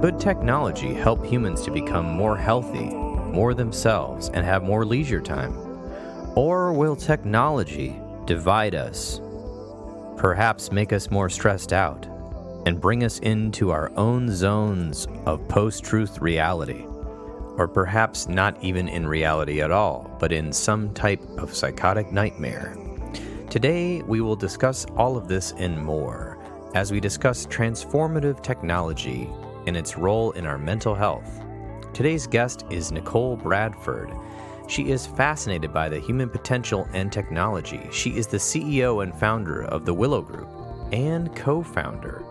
Could technology help humans to become more healthy, more themselves, and have more leisure time? Or will technology divide us, perhaps make us more stressed out, and bring us into our own zones of post-truth reality? Or perhaps not even in reality at all, but in some type of psychotic nightmare. Today, we will discuss all of this and more as we discuss transformative technology and its role in our mental health. Today's guest is Nichol Bradford. She is fascinated by the human potential and technology. She is the CEO and founder of the Willow Group and co-founder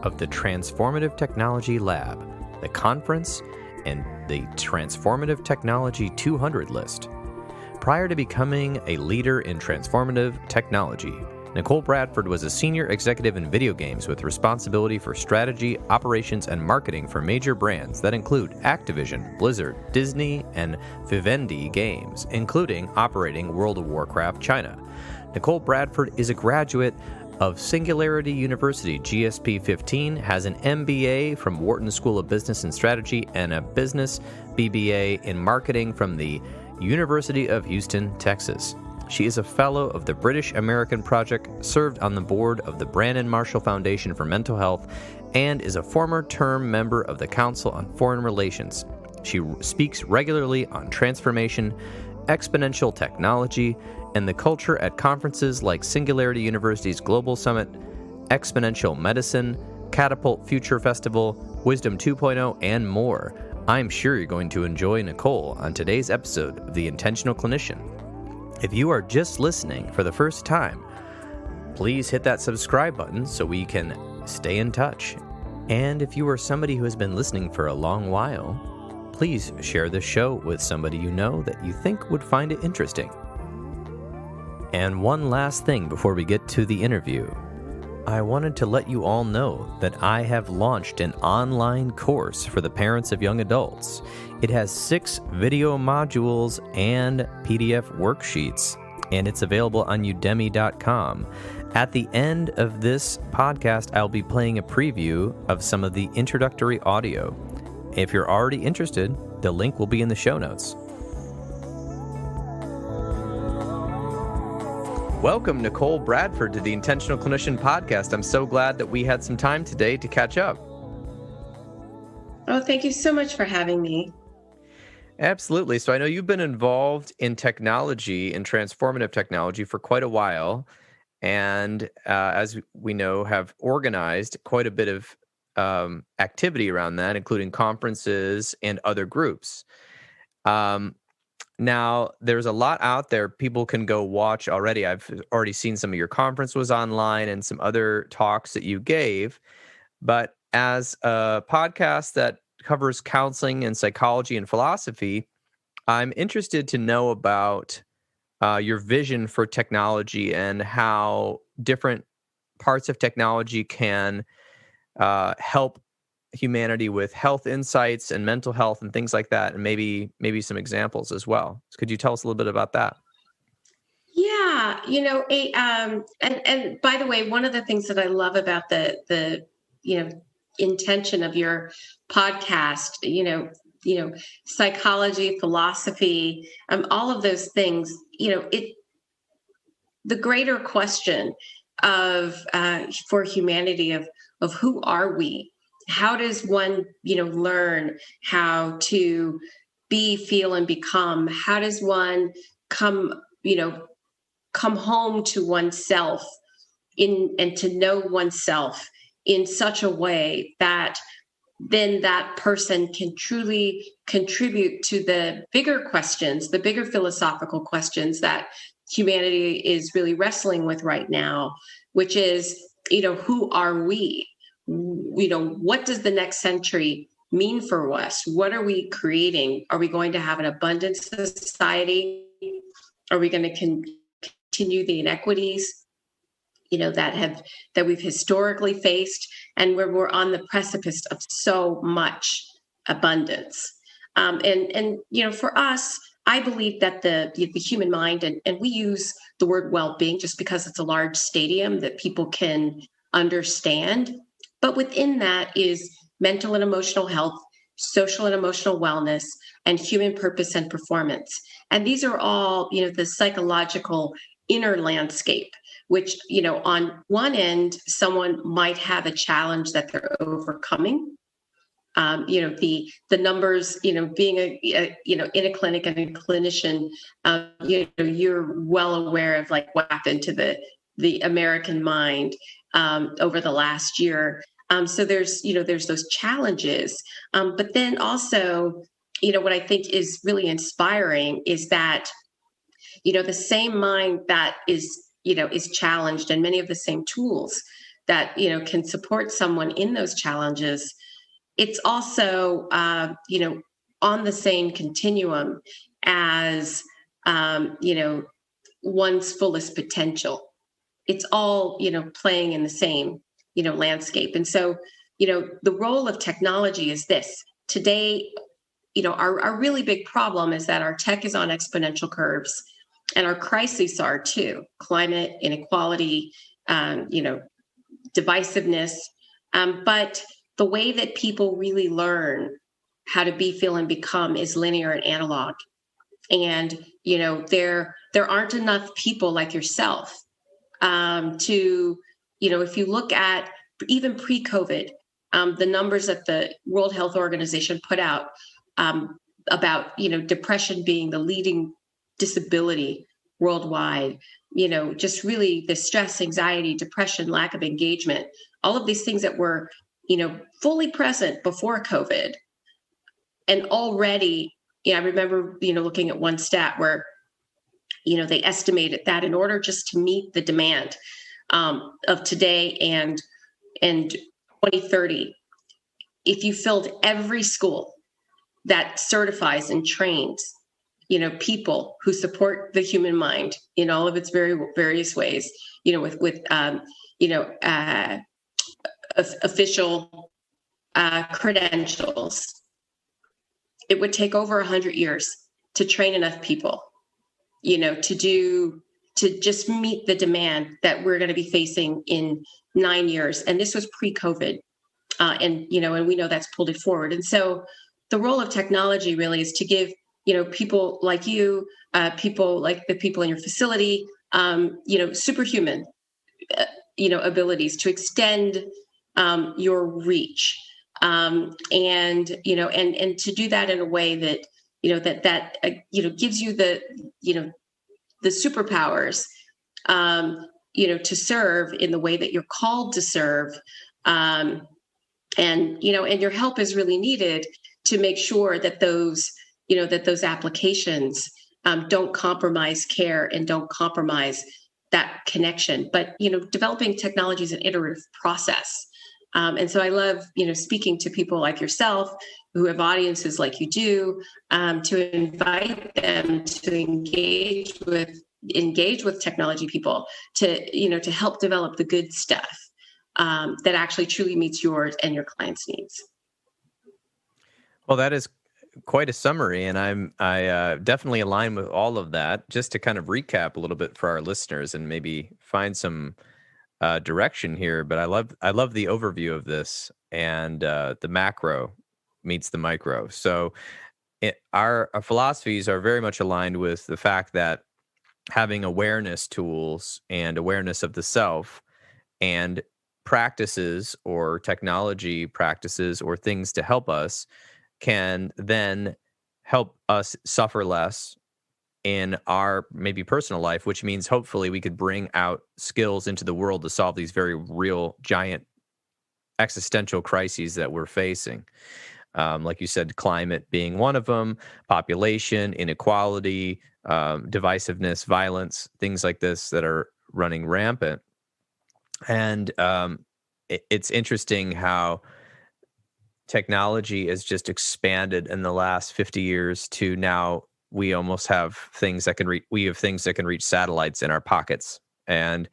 of the Transformative Technology Lab, the conference, and the Transformative Technology 200 List. Prior to becoming a leader in transformative technology, Nichol Bradford was a senior executive in video games with responsibility for strategy, operations, and marketing for major brands that include Activision, Blizzard, Disney, and Vivendi Games, including operating World of Warcraft China. Nichol Bradford is a graduate of Singularity University GSP15, has an MBA from Wharton School of Business and Strategy, and a business BBA in marketing from the University of Houston, Texas. She is a fellow of the British American Project, served on the board of the Brandon Marshall Foundation for Mental Health, and is a former term member of the Council on Foreign Relations. She speaks regularly on transformation, exponential technology, and the culture at conferences like Singularity University's Global Summit, Exponential Medicine, Katapult Future Festival, Wisdom 2.0, and more. I'm sure you're going to enjoy Nichol on today's episode of The Intentional Clinician. If you are just listening for the first time, please hit that subscribe button so we can stay in touch. And if you are somebody who has been listening for a long while, please share the show with somebody you know that you think would find it interesting. And one last thing before we get to the interview. I wanted to let you all know that I have launched an online course for the parents of young adults. It has 6 video modules and PDF worksheets, and it's available on udemy.com. At the end of this podcast, I'll be playing a preview of some of the introductory audio. If you're already interested, the link will be in the show notes. Welcome, Nichol Bradford, to the Intentional Clinician podcast. I'm so glad that we had some time today to catch up. Oh, thank you so much for having me. Absolutely. So I know you've been involved in technology and transformative technology for quite a while, and as we know, have organized quite a bit of activity around that, including conferences and other groups. Now, there's a lot out there people can go watch already. I've already seen some of your conference was online and some other talks that you gave. But as a podcast that covers counseling and psychology and philosophy, I'm interested to know about your vision for technology and how different parts of technology can help humanity with health insights and mental health and things like that, and maybe some examples as well. Could you tell us a little bit about that? Yeah, and by the way, one of the things that I love about the intention of your podcast, psychology, philosophy, all of those things, the greater question of for humanity of who are we? How does one, learn how to be, feel, and become? How does one come home to oneself and to know oneself in such a way that then that person can truly contribute to the bigger questions, the bigger philosophical questions that humanity is really wrestling with right now, which is, who are we? What does the next century mean for us? What are we creating? Are we going to have an abundant society? Are we going to continue the inequities, that we've historically faced, and where we're on the precipice of so much abundance? For us, I believe that the human mind, and we use the word well-being just because it's a large stadium that people can understand. But within that is mental and emotional health, social and emotional wellness, and human purpose and performance. And these are all, the psychological inner landscape, which, on one end, someone might have a challenge that they're overcoming. The numbers, being in a clinic and a clinician, you're well aware of like what happened to the American mind over the last year. So there's those challenges, but then also, what I think is really inspiring is that, the same mind that is challenged, and many of the same tools that, can support someone in those challenges, it's also, on the same continuum as, one's fullest potential. It's all, playing in the same, landscape. And so, the role of technology is this. Today, our really big problem is that our tech is on exponential curves, and our crises are too: climate, inequality, divisiveness. But the way that people really learn how to be, feel, and become is linear and analog. And, there aren't enough people like yourself to, if you look at even pre-COVID, the numbers that the World Health Organization put out about, depression being the leading disability worldwide, just really the stress, anxiety, depression, lack of engagement, all of these things that were, fully present before COVID. And already, I remember, looking at one stat where, they estimated that in order just to meet the demand of today and 2030, if you filled every school that certifies and trains, people who support the human mind in all of its various ways, with official credentials, it would take over 100 years to train enough people, to just meet the demand that we're going to be facing in 9 years. And this was pre-COVID. And we know that's pulled it forward. And so the role of technology really is to give, people like you, people like the people in your facility, superhuman, abilities to extend your reach. And to do that in a way that, gives you the superpowers, to serve in the way that you're called to serve. And your help is really needed to make sure that those applications don't compromise care and don't compromise that connection. But, developing technology is an iterative process. And so I love, speaking to people like yourself who have audiences like you do, to invite them to engage with technology people to help develop the good stuff that actually truly meets yours and your clients' needs. Well, that is quite a summary, and I definitely align with all of that. Just to kind of recap a little bit for our listeners and maybe find some direction here, but I love the overview of this, and the macro meets the micro. So our philosophies are very much aligned with the fact that having awareness tools and awareness of the self and practices or technology practices or things to help us can then help us suffer less in our maybe personal life, which means hopefully we could bring out skills into the world to solve these very real, giant existential crises that we're facing. Like you said, climate being one of them, population, inequality, divisiveness, violence, things like this that are running rampant. And it's interesting how technology has just expanded in the last 50 years to now we almost have things that can reach satellites in our pockets. And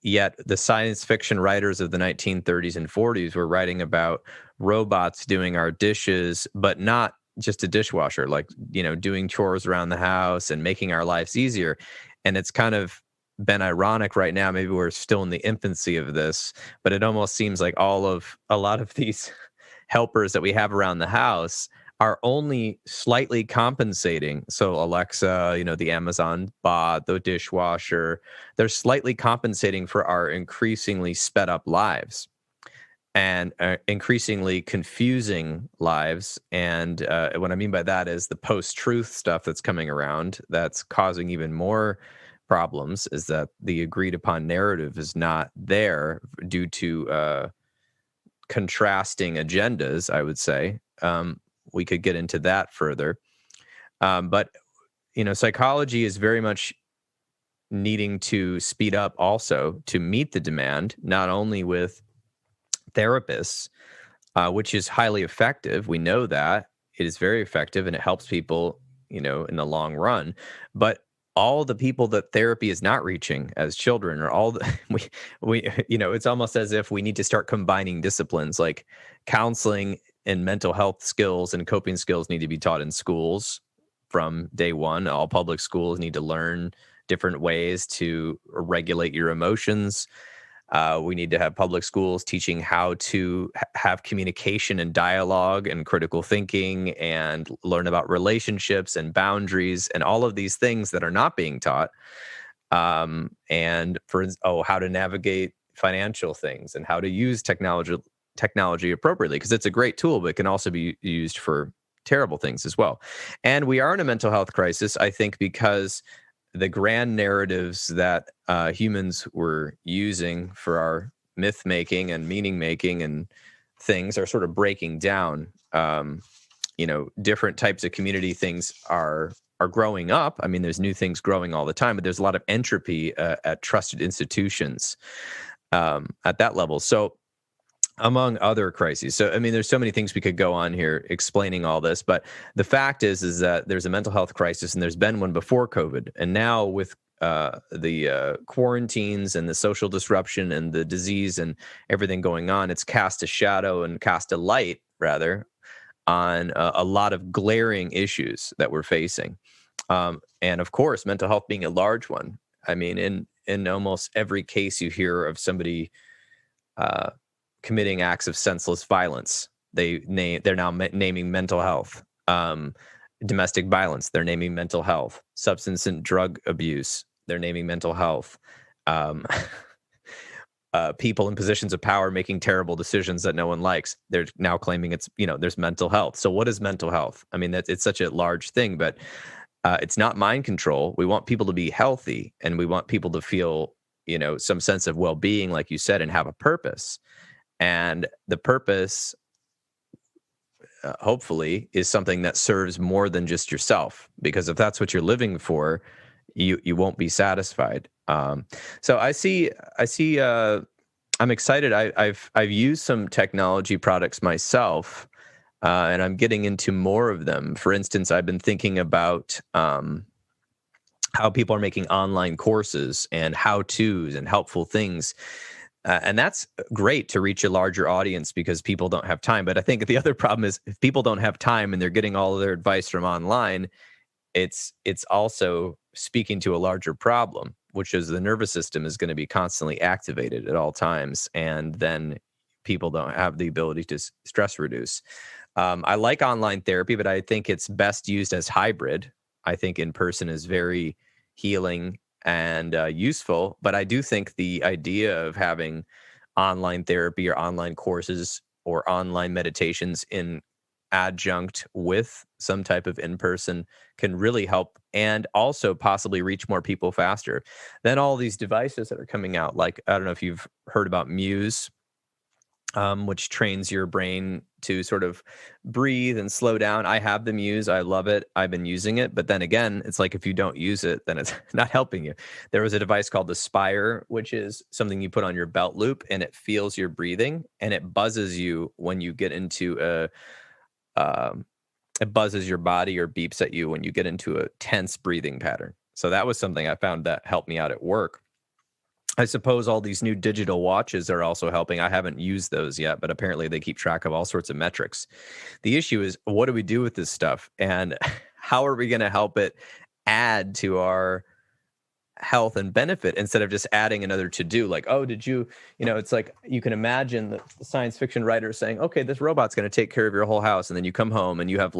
yet the science fiction writers of the 1930s and 40s were writing about robots doing our dishes, but not just a dishwasher, like, doing chores around the house and making our lives easier. And it's kind of been ironic right now. Maybe we're still in the infancy of this, but it almost seems like a lot of these helpers that we have around the house are only slightly compensating. So Alexa, the Amazon bot, the dishwasher, they're slightly compensating for our increasingly sped up lives and increasingly confusing lives. And what I mean by that is the post-truth stuff that's coming around that's causing even more problems, is that the agreed upon narrative is not there due to contrasting agendas, I would say. We could get into that further. But, psychology is very much needing to speed up also to meet the demand, not only with therapists, which is highly effective. We know that it is very effective and it helps people, in the long run. But all the people that therapy is not reaching as children, or all the, we it's almost as if we need to start combining disciplines, like counseling and mental health skills and coping skills need to be taught in schools from day one. All public schools need to learn different ways to regulate your emotions. We need to have public schools teaching how to have communication and dialogue and critical thinking, and learn about relationships and boundaries and all of these things that are not being taught. And how to navigate financial things and how to use technology appropriately, because it's a great tool, but it can also be used for terrible things as well. And we are in a mental health crisis, I think, because the grand narratives that humans were using for our myth making and meaning making and things are sort of breaking down. Different types of community things are growing up. I mean, there's new things growing all the time, but there's a lot of entropy at trusted institutions at that level. So, among other crises. So, I mean, there's so many things we could go on here explaining all this, but the fact is that there's a mental health crisis, and there's been one before COVID. And now with the quarantines and the social disruption and the disease and everything going on, it's cast a shadow and cast a light, rather, on a lot of glaring issues that we're facing. And of course, mental health being a large one. I mean, in almost every case you hear of somebody committing acts of senseless violence, they're now naming mental health. Domestic violence, they're naming mental health. Substance and drug abuse, they're naming mental health. People in positions of power making terrible decisions that no one likes, they're now claiming it's, there's mental health. So what is mental health? I mean, it's such a large thing, but it's not mind control. We want people to be healthy, and we want people to feel, some sense of well-being, like you said, and have a purpose. And the purpose, hopefully, is something that serves more than just yourself. Because if that's what you're living for, you won't be satisfied. So I see. I'm excited. I've used some technology products myself, and I'm getting into more of them. For instance, I've been thinking about how people are making online courses and how-tos and helpful things. And that's great to reach a larger audience because people don't have time. But I think the other problem is, if people don't have time and they're getting all of their advice from online, it's also speaking to a larger problem, which is the nervous system is going to be constantly activated at all times. And then people don't have the ability to stress reduce. I like online therapy, but I think it's best used as hybrid. I think in person is very healing and useful, but I do think the idea of having online therapy or online courses or online meditations in adjunct with some type of in-person can really help, and also possibly reach more people faster. Then all these devices that are coming out, like, I don't know if you've heard about Muse, which trains your brain to sort of breathe and slow down. I have the Muse. I love it. I've been using it. But then again, it's like, if you don't use it, then it's not helping you. There was a device called the Spire, which is something you put on your belt loop, and it feels your breathing, and it buzzes you when you get into it buzzes your body or beeps at you when you get into a tense breathing pattern. So that was something I found that helped me out at work. I suppose all these new digital watches are also helping. I haven't used those yet, but apparently they keep track of all sorts of metrics. The issue is, what do we do with this stuff? And how are we going to help it add to our health and benefit instead of just adding another to-do. Like, oh, did you, it's like you can imagine the science fiction writer saying, okay, this robot's going to take care of your whole house. And then you come home and you have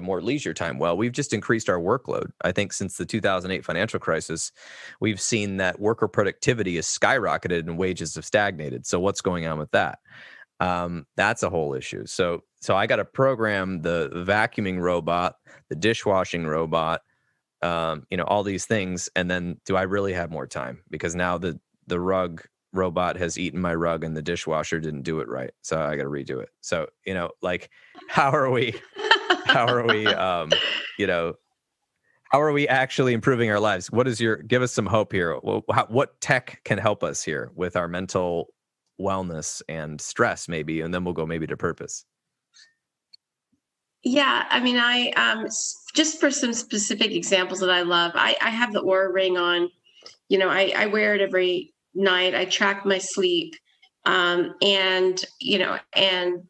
more leisure time. Well, we've just increased our workload. I think since the 2008 financial crisis, we've seen that worker productivity has skyrocketed and wages have stagnated. So what's going on with that? That's a whole issue. So I got to program the vacuuming robot, the dishwashing robot, all these things. And then do I really have more time? Because now the rug robot has eaten my rug and the dishwasher didn't do it right. So I got to redo it. So, how are we, how are we actually improving our lives? Give us some hope here. What tech can help us here with our mental wellness and stress maybe, and then we'll go maybe to purpose. Yeah, I mean, just for some specific examples that I love, I have the Oura Ring on. I wear it every night. I track my sleep, and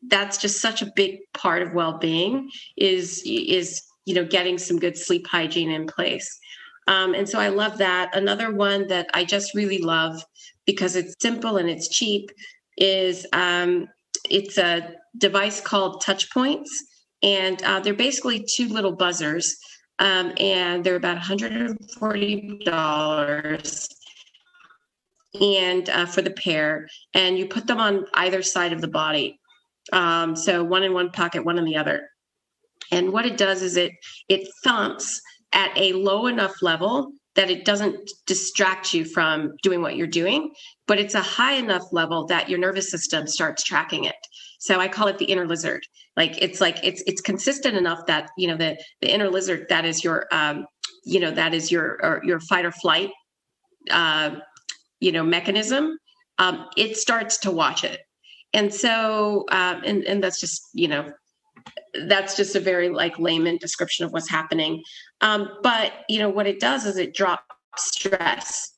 that's just such a big part of well-being is getting some good sleep hygiene in place. And so I love that. Another one that I just really love because it's simple and it's cheap is it's a device called Touch Points. And they're basically two little buzzers, and they're about $140 and for the pair. And you put them on either side of the body, so one in one pocket, one in the other. And what it does is it thumps at a low enough level that it doesn't distract you from doing what you're doing, but it's a high enough level that your nervous system starts tracking it. So I call it the inner lizard. It's consistent enough that the inner lizard, that is your your fight or flight mechanism. It starts to watch it, and so and that's just a very layman description of what's happening. But what it does is it drops stress.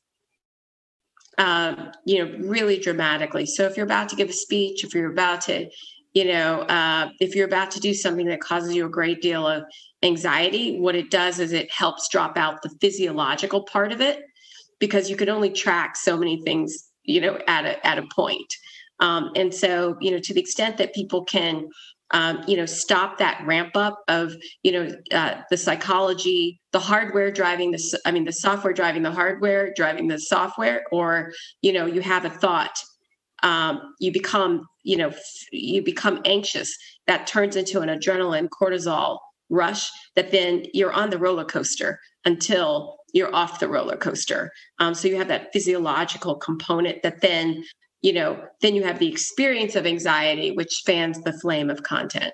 Really dramatically. So if you're about to give a speech, if you're about to, if you're about to do something that causes you a great deal of anxiety, what it does is it helps drop out the physiological part of it, because you can only track so many things, at a point. And so, to the extent that people can, stop that ramp up of, the psychology, the hardware driving the software driving the hardware, driving the software, or, you have a thought, you become anxious. That turns into an adrenaline cortisol rush that then you're on the roller coaster until you're off the roller coaster. So you have that physiological component that then you have the experience of anxiety, which fans the flame of content.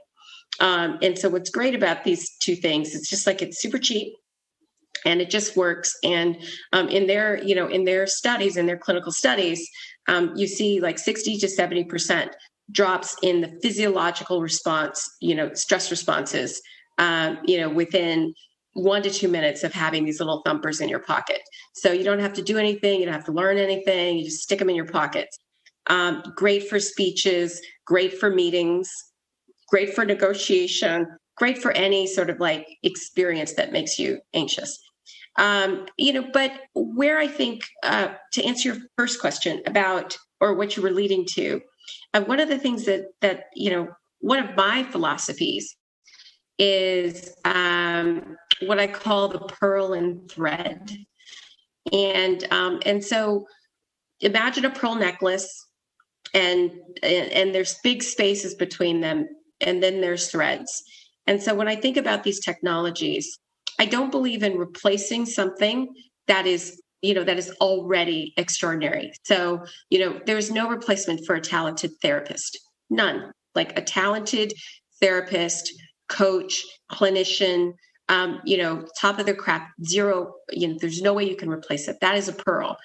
And so what's great about these two things, it's just it's super cheap and it just works. And in their studies, in their clinical studies, you see 60 to 70% drops in the physiological response, stress responses, within 1 to 2 minutes of having these little thumpers in your pocket. So you don't have to do anything. You don't have to learn anything. You just stick them in your pockets. Great for speeches, great for meetings, great for negotiation, great for any sort of experience that makes you anxious. But where I think, to answer your first question about, or what you were leading to, one of the things that one of my philosophies is what I call the pearl and thread. And so imagine a pearl necklace, and there's big spaces between them, and then there's threads. And so when I think about these technologies, I don't believe in replacing something that is already extraordinary. So, there's no replacement for a talented therapist, none. A talented therapist, coach, clinician, top of their craft, zero, there's no way you can replace it. That is a pearl.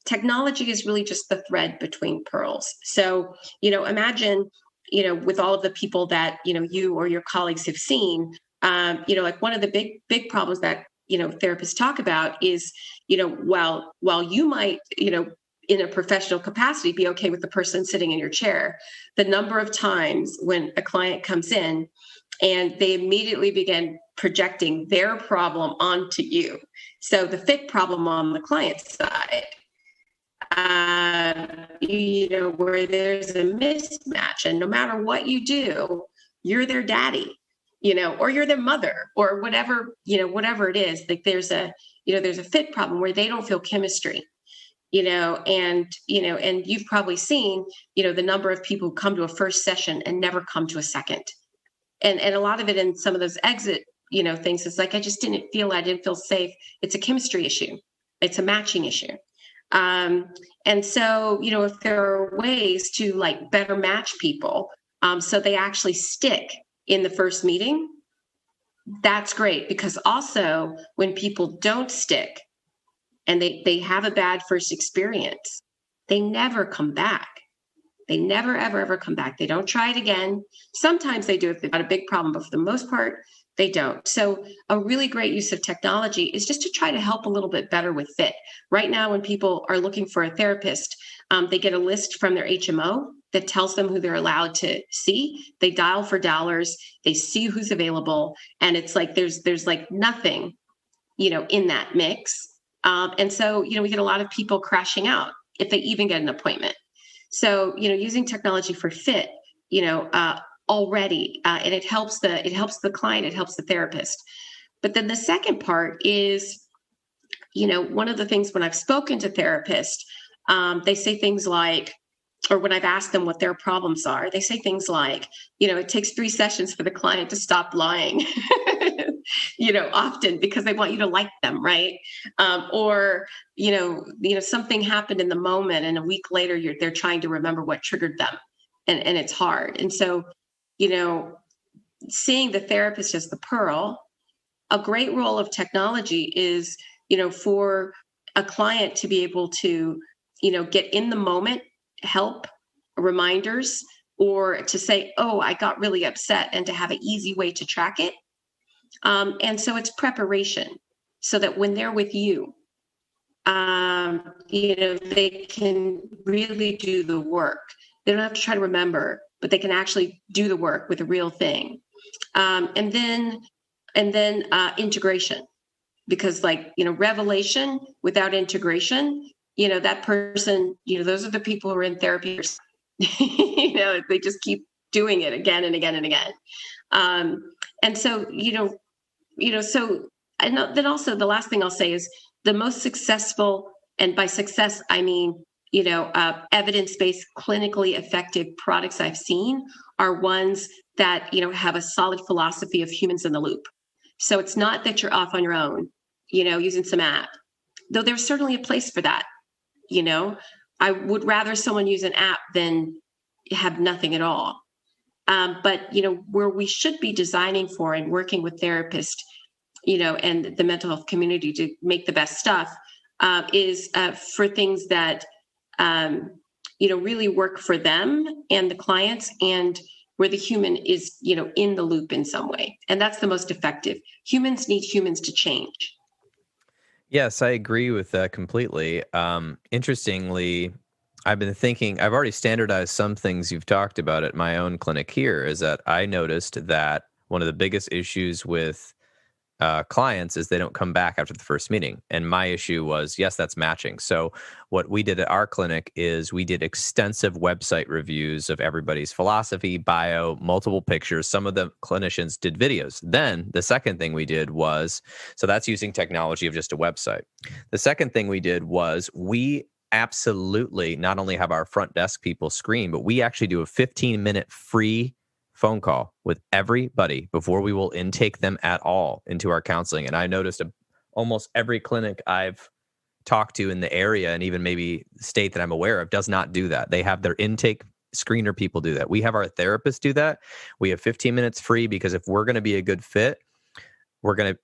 Technology is really just the thread between pearls. So, imagine, with all of the people that, you or your colleagues have seen, one of the big problems that, therapists talk about is, while you might, in a professional capacity, be okay with the person sitting in your chair, the number of times when a client comes in and they immediately begin projecting their problem onto you. So the fit problem on the client side, where there's a mismatch, and no matter what you do, you're their daddy, or you're their mother, or whatever it is. Like there's a fit problem where they don't feel chemistry, and you've probably seen, the number of people who come to a first session and never come to a second. And a lot of it in some of those exit, things, it's like, I didn't feel safe. It's a chemistry issue. It's a matching issue. And so, if there are ways to like better match people, so they actually stick in the first meeting, that's great. Because also when people don't stick and they have a bad first experience, they never come back. They never, ever, ever come back. They don't try it again. Sometimes they do if they've got a big problem, but for the most part, they don't. So a really great use of technology is just to try to help a little bit better with fit. Right now, when people are looking for a therapist, they get a list from their HMO that tells them who they're allowed to see. They dial for dollars. They see who's available. And it's like there's like nothing, in that mix. And so, we get a lot of people crashing out if they even get an appointment. So, using technology for fit, already, and it helps the client, it helps the therapist. But then the second part is, one of the things when I've spoken to therapists, they say things like, or when I've asked them what their problems are, they say things like, it takes 3 sessions for the client to stop lying, often because they want you to like them, right? Or, something happened in the moment and a week later they're trying to remember what triggered them, and it's hard. And so, seeing the therapist as the pearl, a great role of technology is, for a client to be able to, get in the moment, help, reminders, or to say, oh, I got really upset, and to have an easy way to track it. And so it's preparation so that when they're with you, they can really do the work. They don't have to try to remember, but they can actually do the work with a real thing. And then integration, because revelation without integration, that person, those are the people who are in therapy. They just keep doing it again and again and again. And so, then also the last thing I'll say is the most successful, and by success, I mean, evidence-based, clinically effective products I've seen are ones that, have a solid philosophy of humans in the loop. So it's not that you're off on your own, using some app, though there's certainly a place for that. I would rather someone use an app than have nothing at all. But, where we should be designing for and working with therapists, and the mental health community to make the best stuff is for things that, really work for them and the clients, and where the human is, in the loop in some way. And that's the most effective. Humans need humans to change. Yes, I agree with that completely. Interestingly, I've been thinking, I've already standardized some things you've talked about at my own clinic here, is that I noticed that one of the biggest issues with clients is they don't come back after the first meeting. And my issue was, yes, that's matching. So what we did at our clinic is we did extensive website reviews of everybody's philosophy, bio, multiple pictures. Some of the clinicians did videos. Then the second thing we did was, so that's using technology of just a website. The second thing we did was we absolutely not only have our front desk people screen, but we actually do a 15-minute free phone call with everybody before we will intake them at all into our counseling. And I noticed almost every clinic I've talked to in the area, and even maybe state that I'm aware of, does not do that. They have their intake screener people do that. We have our therapists do that. We have 15 minutes free, because if we're going to be a good fit,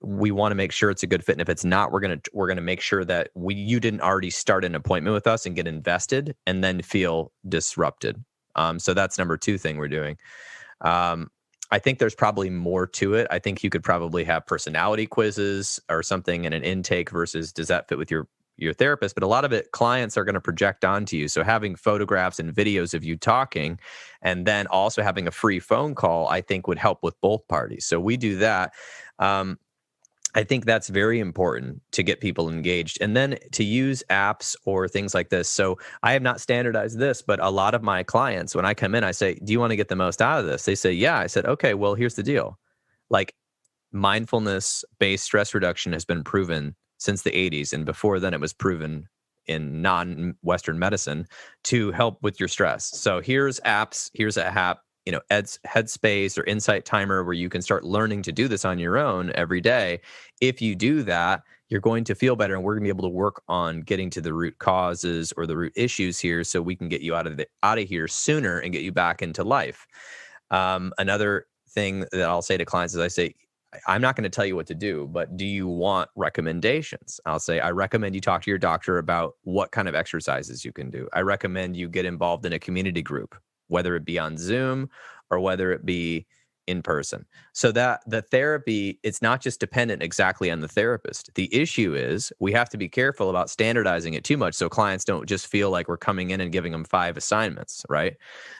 we want to make sure it's a good fit. And if it's not, we're going to make sure that you didn't already start an appointment with us and get invested and then feel disrupted. So that's number 2 thing we're doing. I think there's probably more to it. I think you could probably have personality quizzes or something in an intake versus, does that fit with your your therapist, but a lot of it clients are going to project onto you. So having photographs and videos of you talking, and then also having a free phone call, I think would help with both parties. So we do that. I think that's very important to get people engaged, and then to use apps or things like this. So I have not standardized this, but a lot of my clients, when I come in, I say, do you want to get the most out of this? They say, yeah. I said, okay, well, here's the deal. Like, mindfulness-based stress reduction has been proven since the 80s. And before then, it was proven in non-Western medicine to help with your stress. So here's apps, here's a app, Headspace or Insight Timer, where you can start learning to do this on your own every day. If you do that, you're going to feel better, and we're going to be able to work on getting to the root causes or the root issues here, so we can get you out of here sooner and get you back into life. Another thing that I'll say to clients is, I say, I'm not going to tell you what to do, but do you want recommendations? I'll say, I recommend you talk to your doctor about what kind of exercises you can do. I recommend you get involved in a community group, whether it be on Zoom or whether it be in person. So that the therapy, it's not just dependent exactly on the therapist. The issue is we have to be careful about standardizing it too much, so clients don't just feel like we're coming in and giving them 5 assignments, right?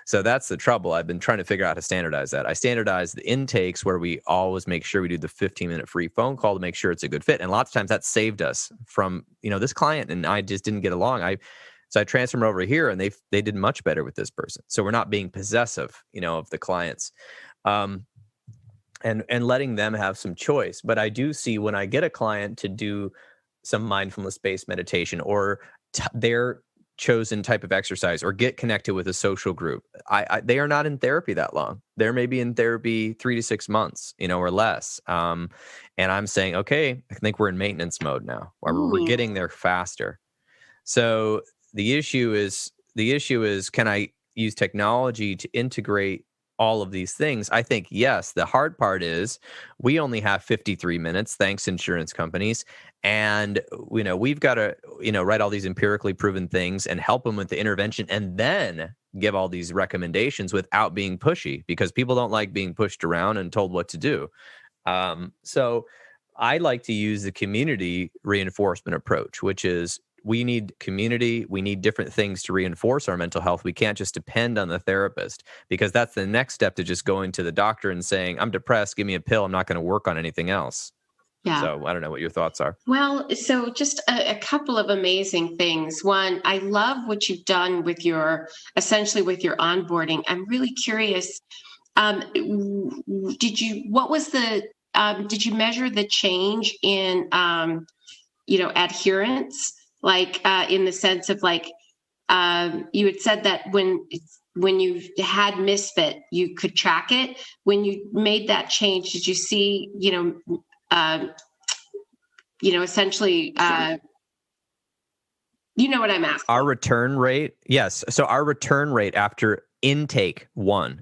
So that's the trouble. I've been trying to figure out how to standardize that. I standardize the intakes, where we always make sure we do the 15-minute free phone call to make sure it's a good fit. And lots of times that saved us from, this client and I just didn't get along. So I transferred them over here, and they did much better with this person. So we're not being possessive, of the clients, and letting them have some choice. But I do see when I get a client to do some mindfulness-based meditation or their chosen type of exercise, or get connected with a social group, they are not in therapy that long. They're maybe in therapy 3 to 6 months, or less. And I'm saying, okay, I think we're in maintenance mode now, or we're getting there faster. So the issue is, can I use technology to integrate all of these things? I think yes. The hard part is we only have 53 minutes, thanks insurance companies. And, we've got to, write all these empirically proven things and help them with the intervention, and then give all these recommendations without being pushy, because people don't like being pushed around and told what to do. So I like to use the community reinforcement approach, which is, we need community. We need different things to reinforce our mental health. We can't just depend on the therapist, because that's the next step to just going to the doctor and saying, I'm depressed, give me a pill. I'm not going to work on anything else. Yeah. So I don't know what your thoughts are. Well, so just a couple of amazing things. One, I love what you've done with essentially with your onboarding. I'm really curious. Did you measure the change in, adherence? Like, in the sense of, like, you had said that when you had misfit, you could track it. When you made that change, did you see, essentially, what I'm asking? Our return rate, yes. So our return rate after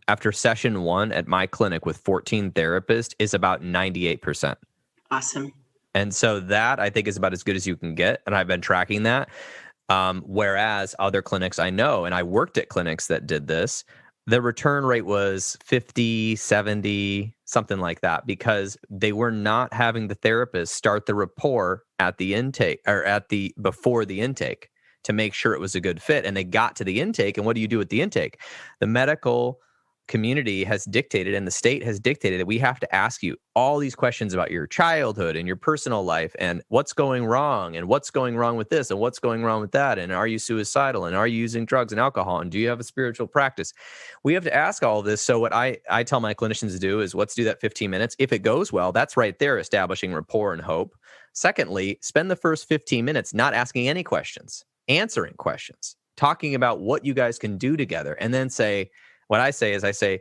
after session 1 at my clinic with 14 therapists, is about 98%. Awesome. And so that, I think, is about as good as you can get. And I've been tracking that. Whereas other clinics I know, and I worked at clinics that did this, the return rate was 50, 70, something like that, because they were not having the therapist start the rapport at the intake, or before the intake, to make sure it was a good fit. And they got to the intake, and what do you do with the intake? The medical community has dictated, and the state has dictated, that we have to ask you all these questions about your childhood and your personal life, and what's going wrong, and what's going wrong with this, and what's going wrong with that, and are you suicidal, and are you using drugs and alcohol, and do you have a spiritual practice? We have to ask all of this. So what I tell my clinicians to do is, let's do that 15 minutes. If it goes well, that's right there establishing rapport and hope. Secondly, spend the first 15 minutes not asking any questions, answering questions, talking about what you guys can do together, and then what I say,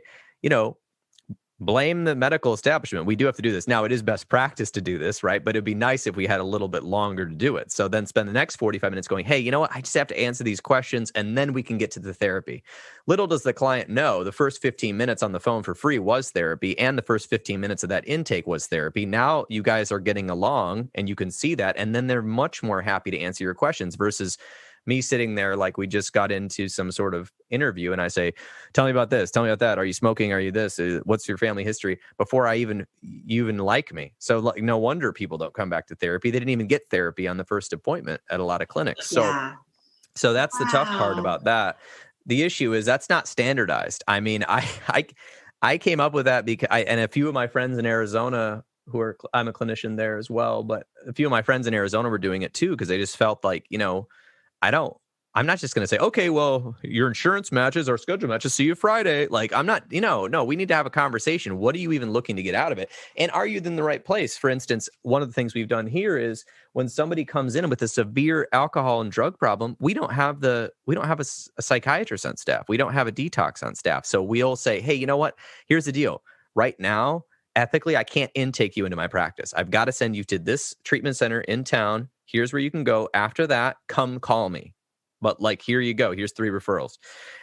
blame the medical establishment. We do have to do this. Now, it is best practice to do this, right? But it'd be nice if we had a little bit longer to do it. So then spend the next 45 minutes going, hey, you know what? I just have to answer these questions, and then we can get to the therapy. Little does the client know, the first 15 minutes on the phone for free was therapy, and the first 15 minutes of that intake was therapy. Now you guys are getting along, and you can see that, and then they're much more happy to answer your questions, versus me sitting there like we just got into some sort of interview, and I say, tell me about this, tell me about that. Are you smoking? Are you this? What's your family history? Before you even like me. So like, no wonder people don't come back to therapy. They didn't even get therapy on the first appointment at a lot of clinics. So that's the tough part about that. The issue is that's not standardized. I mean, I came up with that because and a few of my friends in Arizona I'm a clinician there as well, but a few of my friends in Arizona were doing it too, because they just felt like, I'm not just going to say, okay, well, your insurance matches, our schedule matches, see you Friday. Like, I'm not, no, we need to have a conversation. What are you even looking to get out of it? And are you in the right place? For instance, one of the things we've done here is when somebody comes in with a severe alcohol and drug problem, we don't have a psychiatrist on staff. We don't have a detox on staff. So we'll say, hey, you know what? Here's the deal. Right now, ethically, I can't intake you into my practice. I've got to send you to this treatment center in town. Here's where you can go. After that, come call me. But like, here you go. Here's 3 referrals.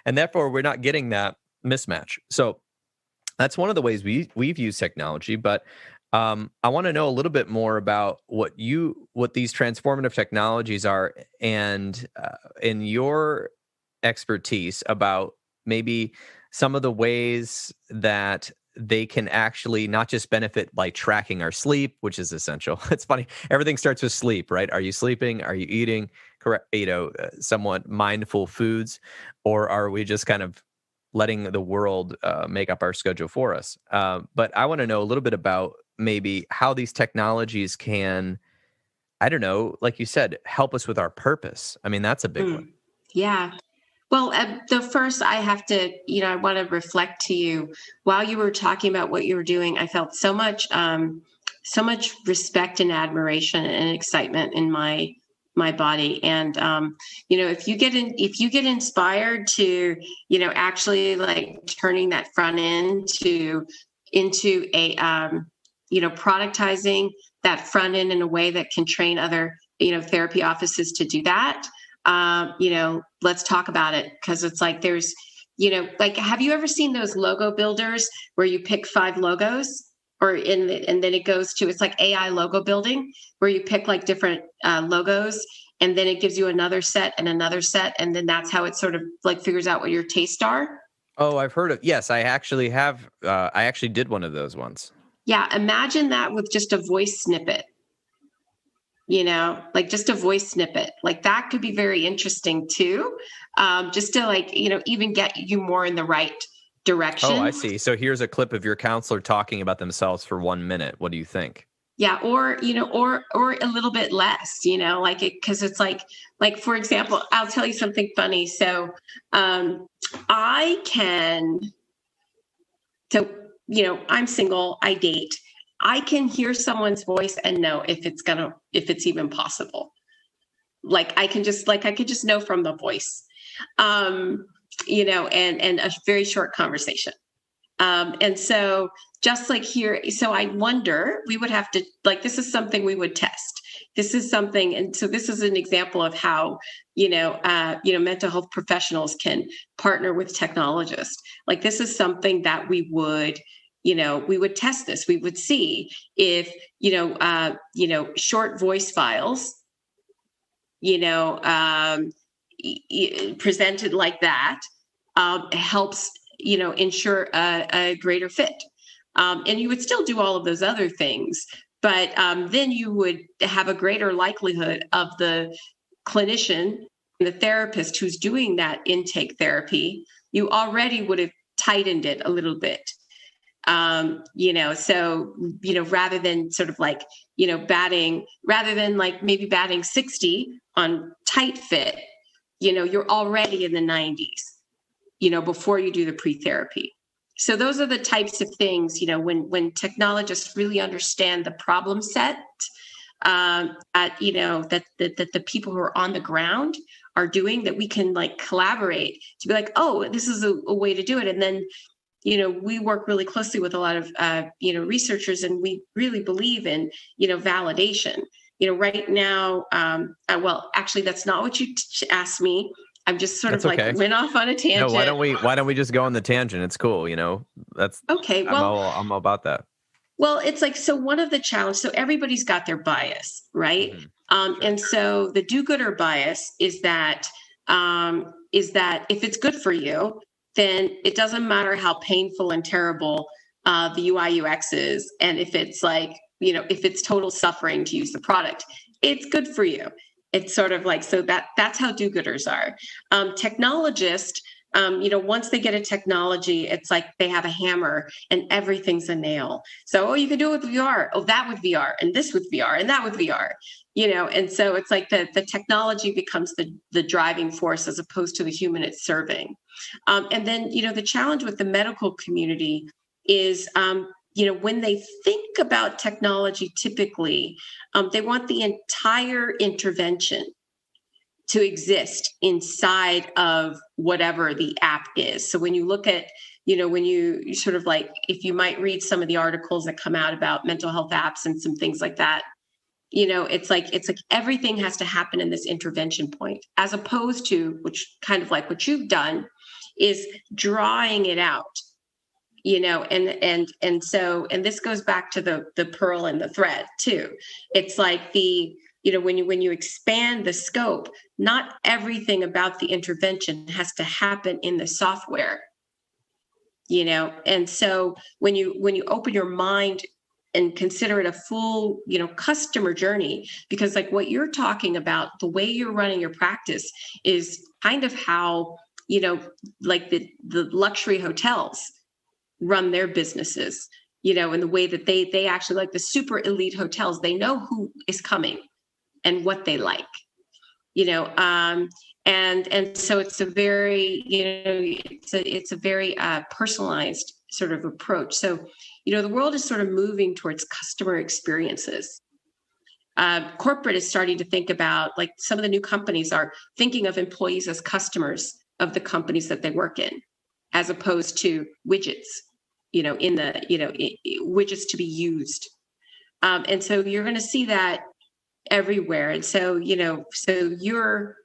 And therefore, we're not getting that mismatch. So that's one of the ways we've used technology. But I want to know a little bit more about what these transformative technologies are, and in your expertise about maybe some of the ways that they can actually not just benefit by tracking our sleep, which is essential. It's funny. Everything starts with sleep, right? Are you sleeping? Are you eating correct? Somewhat mindful foods, or are we just kind of letting the world make up our schedule for us? But I want to know a little bit about maybe how these technologies can, I don't know, like you said, help us with our purpose. I mean, that's a big one. Yeah. Well, the first I have to, I want to reflect to you while you were talking about what you were doing. I felt so much respect and admiration and excitement in my body. And, if you get inspired to, actually like turning that front end into a, productizing that front end in a way that can train other, therapy offices to do that. Let's talk about it, because it's like there's, have you ever seen those logo builders where you pick 5 logos, and then it goes to, it's like AI logo building, where you pick like different logos, and then it gives you another set, and then that's how it sort of like figures out what your tastes are. Oh, I've heard of. Yes, I actually have. I actually did one of those once. Yeah, imagine that with just a voice snippet. Like just a voice snippet, like that could be very interesting too. Just to like, even get you more in the right direction. Oh, I see. So here's a clip of your counselor talking about themselves for 1 minute. What do you think? Yeah. Or a little bit less, like it, cause it's like, for example, I'll tell you something funny. So, I'm single, I date. I can hear someone's voice and know if it's even possible. I could just know from the voice, and a very short conversation. And so just like here, so I wonder, we would have to, this is something we would test. This is something. And so this is an example of how, mental health professionals can partner with technologists. Like this is something that we would test this. We would see if, short voice files, presented like that, helps, ensure a greater fit. And you would still do all of those other things, but then you would have a greater likelihood of the clinician, the therapist who's doing that intake therapy. You already would have tightened it a little bit. So, rather than sort of like, rather than like maybe batting 60 on tight fit, you're already in the 90s, before you do the pre-therapy. So those are the types of things, when technologists really understand the problem set, that the people who are on the ground are doing, that we can like collaborate to be like, oh, this is a way to do it. And then, we work really closely with a lot of, researchers, and we really believe in, validation. Right now, well, actually, that's not what you asked me. I'm just sort of like went off on a tangent. No, why don't we just go on the tangent? It's cool. That's okay. Well, I'm all about that. Well, it's like, so one of the challenges, so everybody's got their bias, right? Mm-hmm. And so the do-gooder bias is that if it's good for you, then it doesn't matter how painful and terrible the UI UX is, and if it's like, if it's total suffering to use the product, it's good for you. It's sort of like, so that's how do-gooders are. Technologists, once they get a technology, it's like they have a hammer and everything's a nail. So, you can do it with VR. Oh, that with VR, and this with VR, and that with VR. And so it's like the technology becomes the driving force as opposed to the human it's serving. And then, the challenge with the medical community is, when they think about technology, typically, they want the entire intervention to exist inside of whatever the app is. So when you look at, when you sort of like, if you might read some of the articles that come out about mental health apps and some things like that, it's like everything has to happen in this intervention point, as opposed to, which kind of like what you've done, is drawing it out. And this goes back to the pearl and the thread too. It's like when you expand the scope, not everything about the intervention has to happen in the software. And so when you open your mind and consider it a full, customer journey, because like what you're talking about, the way you're running your practice is kind of how, like the luxury hotels run their businesses, in the way that they actually, like the super elite hotels, they know who is coming and what they like, and so it's a very, it's a very personalized sort of approach. So, the world is sort of moving towards customer experiences. Corporate is starting to think about, like, some of the new companies are thinking of employees as customers of the companies that they work in, as opposed to widgets, widgets to be used. And so you're going to see that everywhere. And so, so you're,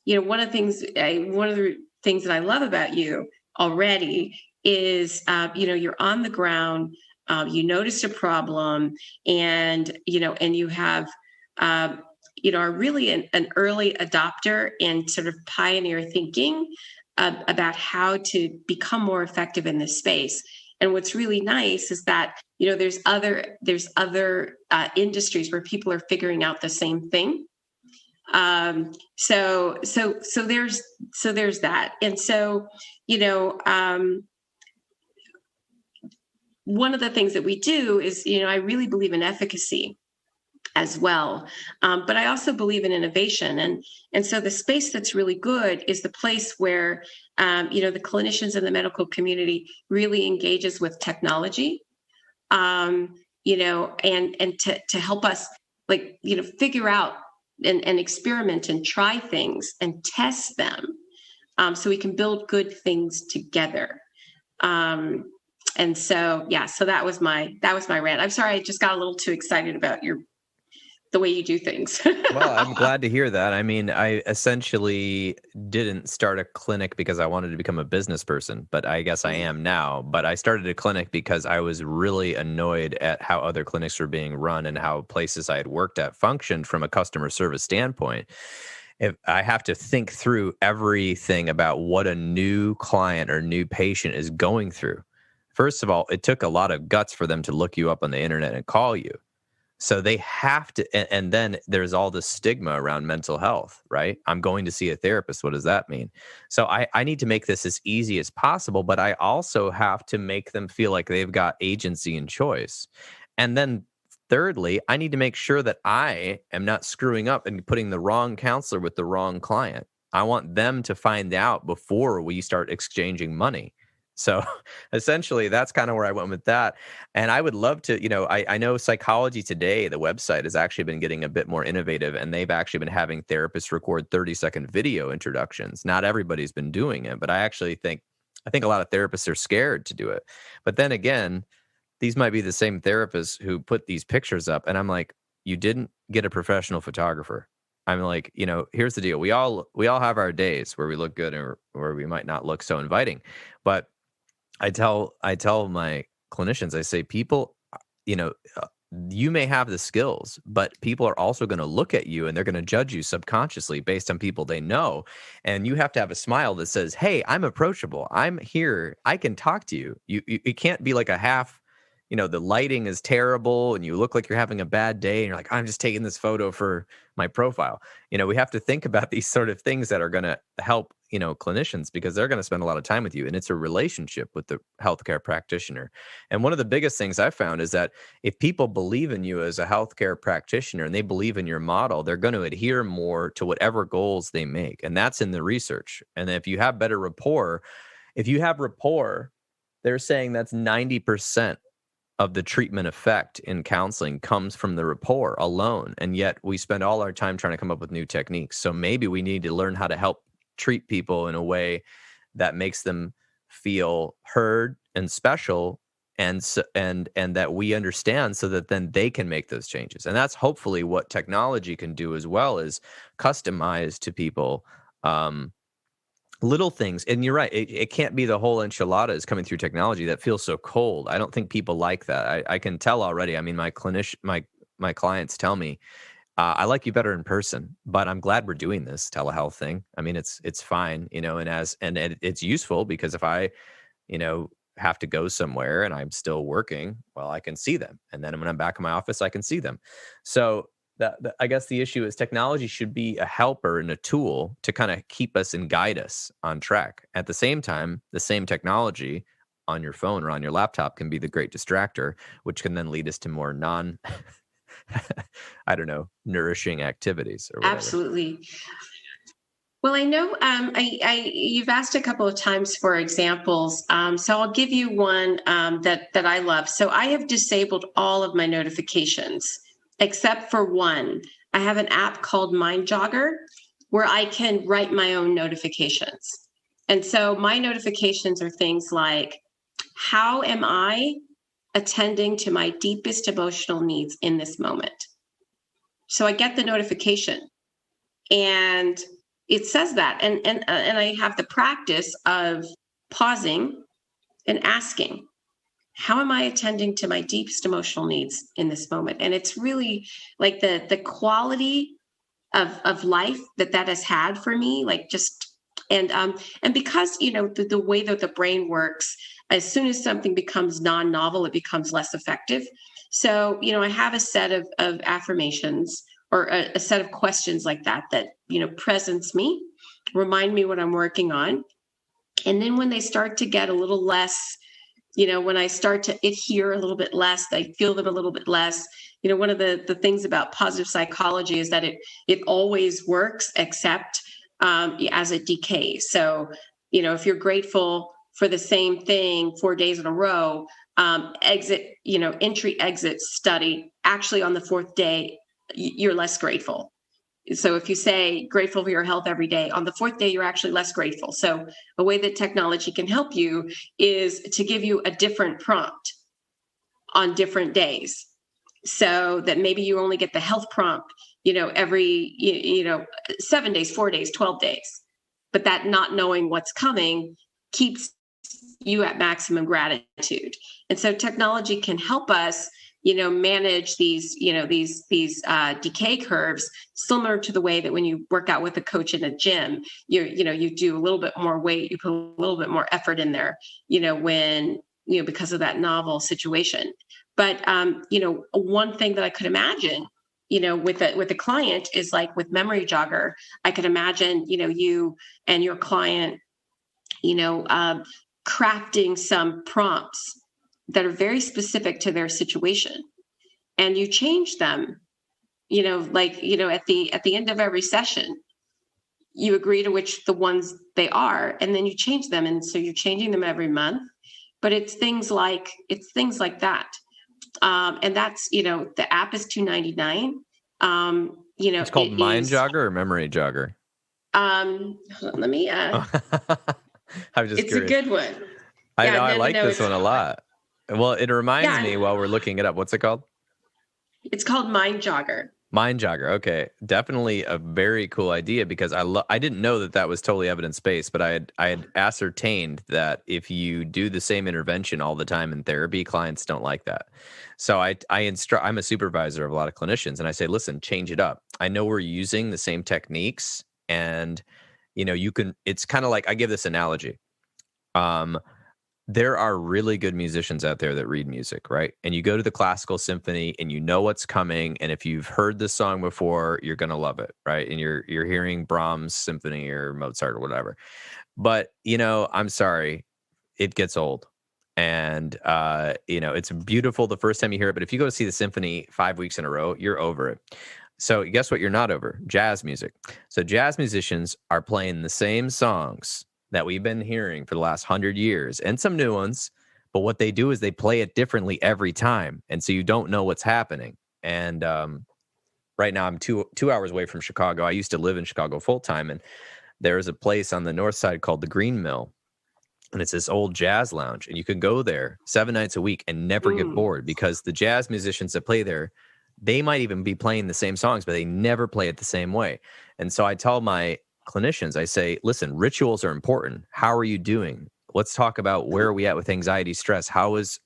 one of the things that I love about you already is, you're on the ground, you noticed a problem, and you have, are really an early adopter and sort of pioneer thinking about how to become more effective in this space. And what's really nice is that, there's other industries where people are figuring out the same thing. So there's that. And so, one of the things that we do is, I really believe in efficacy as well. But I also believe in innovation. And so the space that's really good is the place where, the clinicians in the medical community really engages with technology, and to help us, like, figure out and experiment and try things and test them, so we can build good things together. And so, so that was my rant. I'm sorry, I just got a little too excited about the way you do things. Well, I'm glad to hear that. I mean, I essentially didn't start a clinic because I wanted to become a business person, but I guess I am now. But I started a clinic because I was really annoyed at how other clinics were being run and how places I had worked at functioned from a customer service standpoint. If I have to think through everything about what a new client or new patient is going through. First of all, it took a lot of guts for them to look you up on the internet and call you. So they have to, and then there's all this stigma around mental health, right? I'm going to see a therapist. What does that mean? So I need to make this as easy as possible, but I also have to make them feel like they've got agency and choice. And then thirdly, I need to make sure that I am not screwing up and putting the wrong counselor with the wrong client. I want them to find out before we start exchanging money. So essentially, that's kind of where I went with that. And I would love to, I know Psychology Today, the website, has actually been getting a bit more innovative, and they've actually been having therapists record 30-second video introductions. Not everybody's been doing it, but I think a lot of therapists are scared to do it. But then again, these might be the same therapists who put these pictures up. And I'm like, you didn't get a professional photographer. I'm like, here's the deal. We all have our days where we look good or where we might not look so inviting. But I tell my clinicians, I say, people, you may have the skills, but people are also going to look at you and they're going to judge you subconsciously based on people they know. And you have to have a smile that says, hey, I'm approachable. I'm here. I can talk to you. It can't be like a half, the lighting is terrible and you look like you're having a bad day and you're like, I'm just taking this photo for my profile. We have to think about these sort of things that are going to help, clinicians, because they're going to spend a lot of time with you, and it's a relationship with the healthcare practitioner. And one of the biggest things I've found is that if people believe in you as a healthcare practitioner and they believe in your model, they're going to adhere more to whatever goals they make. And that's in the research. And if you have better rapport, they're saying that's 90% of the treatment effect in counseling comes from the rapport alone. And yet we spend all our time trying to come up with new techniques. So maybe we need to learn how to help treat people in a way that makes them feel heard and special, and that we understand, so that then they can make those changes. And that's hopefully what technology can do as well, is customize to people little things. And you're right, it can't be the whole enchiladas coming through technology that feels so cold. I don't think people like that. I can tell already. I mean, my clients tell me, I like you better in person, but I'm glad we're doing this telehealth thing. I mean, it's fine, and it's useful, because if I, have to go somewhere and I'm still working, well, I can see them. And then when I'm back in my office, I can see them. So I guess the issue is technology should be a helper and a tool to kind of keep us and guide us on track. At the same time, the same technology on your phone or on your laptop can be the great distractor, which can then lead us to more nourishing activities or whatever. Absolutely. Well, I know you've asked a couple of times for examples, so I'll give you one that I love. So I have disabled all of my notifications except for one. I have an app called Mind Jogger where I can write my own notifications. And so my notifications are things like, how am I attending to my deepest emotional needs in this moment? So I get the notification and it says that. And I have the practice of pausing and asking, how am I attending to my deepest emotional needs in this moment? And it's really like the quality of life that has had for me, like just, and because, the way that the brain works, as soon as something becomes non-novel, it becomes less effective. So, I have a set of affirmations or a set of questions like that, presence me, remind me what I'm working on. And then when they start to get a little less, when I start to adhere a little bit less, I feel them a little bit less. One of the things about positive psychology is that it always works, except as it decays. So, if you're grateful for the same thing 4 days in a row, entry exit study, actually on the fourth day, you're less grateful. So if you say grateful for your health every day, on the fourth day, you're actually less grateful. So a way that technology can help you is to give you a different prompt on different days, so that maybe you only get the health prompt, every, 7 days, 4 days, 12 days. But that not knowing what's coming keeps you at maximum gratitude. And so technology can help us manage these decay curves, similar to the way that when you work out with a coach in a gym, you do a little bit more weight, you put a little bit more effort in there, when, because of that novel situation. But, one thing that I could imagine, with a client is like with Memory Jogger, I could imagine, you and your client, crafting some prompts that are very specific to their situation, and you change them, at the end of every session, you agree to which the ones they are, and then you change them. And so you're changing them every month, but it's things like that. And that's, the app is $2.99. It's called Mind Jogger or Memory Jogger. Let me, I'm just it's curious. a good one. I like this one a lot. Well, it reminds me while we're looking it up. What's it called? It's called Mind Jogger. Mind jogger. Okay. Definitely a very cool idea because I didn't know that was totally evidence-based, but I had ascertained that if you do the same intervention all the time in therapy, clients don't like that. So I'm a supervisor of a lot of clinicians and I say, listen, change it up. I know we're using the same techniques and it's kind of like, I give this analogy. Um, there are really good musicians out there that read music, right? And you go to the classical symphony and you know what's coming. And if you've heard this song before, you're going to love it, right? And you're hearing Brahms symphony or Mozart or whatever. But, I'm sorry, it gets old. And, it's beautiful the first time you hear it. But if you go see the symphony 5 weeks in a row, you're over it. So guess what? You're not over jazz music. So jazz musicians are playing the same songs that we've been hearing for the last 100 years and some new ones. But what they do is they play it differently every time. And so you don't know what's happening. And right now I'm two hours away from Chicago. I used to live in Chicago full time. And there's a place on the north side called the Green Mill. And it's this old jazz lounge. And you can go there 7 nights a week and never get bored because the jazz musicians that play there, they might even be playing the same songs, but they never play it the same way. And so I tell my clinicians, I say, listen, rituals are important. How are you doing? Let's talk about where are we at with anxiety, stress? How is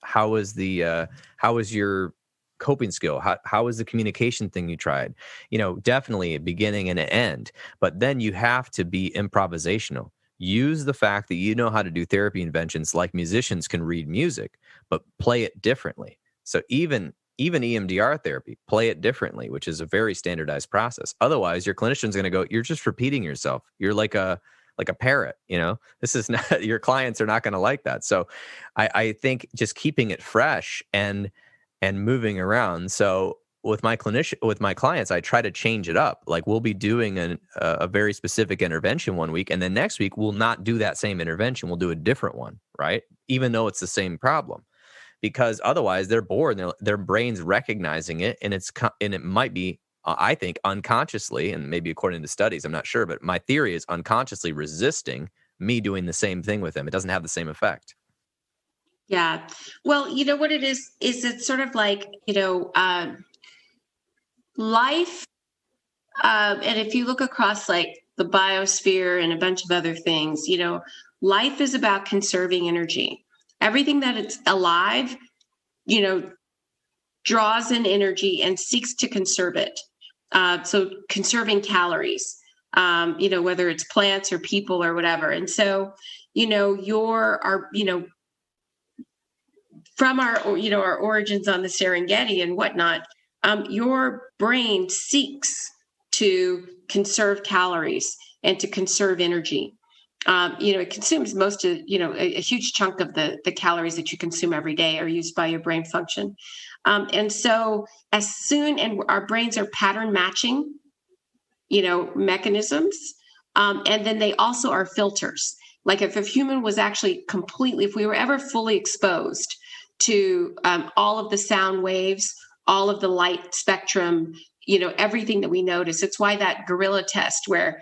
your coping skill? How is the communication thing you tried? Definitely a beginning and an end, but then you have to be improvisational. Use the fact that you know how to do therapy interventions like musicians can read music, but play it differently. So even EMDR therapy, play it differently, which is a very standardized process. Otherwise, your clinician's going to go, you're just repeating yourself. You're like a parrot, this is not, your clients are not going to like that. So I think just keeping it fresh and moving around. So with my clients, I try to change it up. Like we'll be doing a very specific intervention one week, and then next week we'll not do that same intervention. We'll do a different one, right? Even though it's the same problem. Because otherwise they're bored and their brain's recognizing it. And it might be, I think, unconsciously, and maybe according to studies, I'm not sure, but my theory is unconsciously resisting me doing the same thing with them. It doesn't have the same effect. Yeah. Well, you know what it is it's sort of like, life. And if you look across like the biosphere and a bunch of other things, life is about conserving energy. Everything that it's alive, draws in energy and seeks to conserve it. So conserving calories, whether it's plants or people or whatever. And so, from our origins on the Serengeti and whatnot, your brain seeks to conserve calories and to conserve energy. It consumes most of, a huge chunk of the calories that you consume every day are used by your brain function. And so and our brains are pattern matching, mechanisms. And then they also are filters. Like if a human was actually if we were ever fully exposed to all of the sound waves, all of the light spectrum, everything that we notice. It's why that gorilla test where,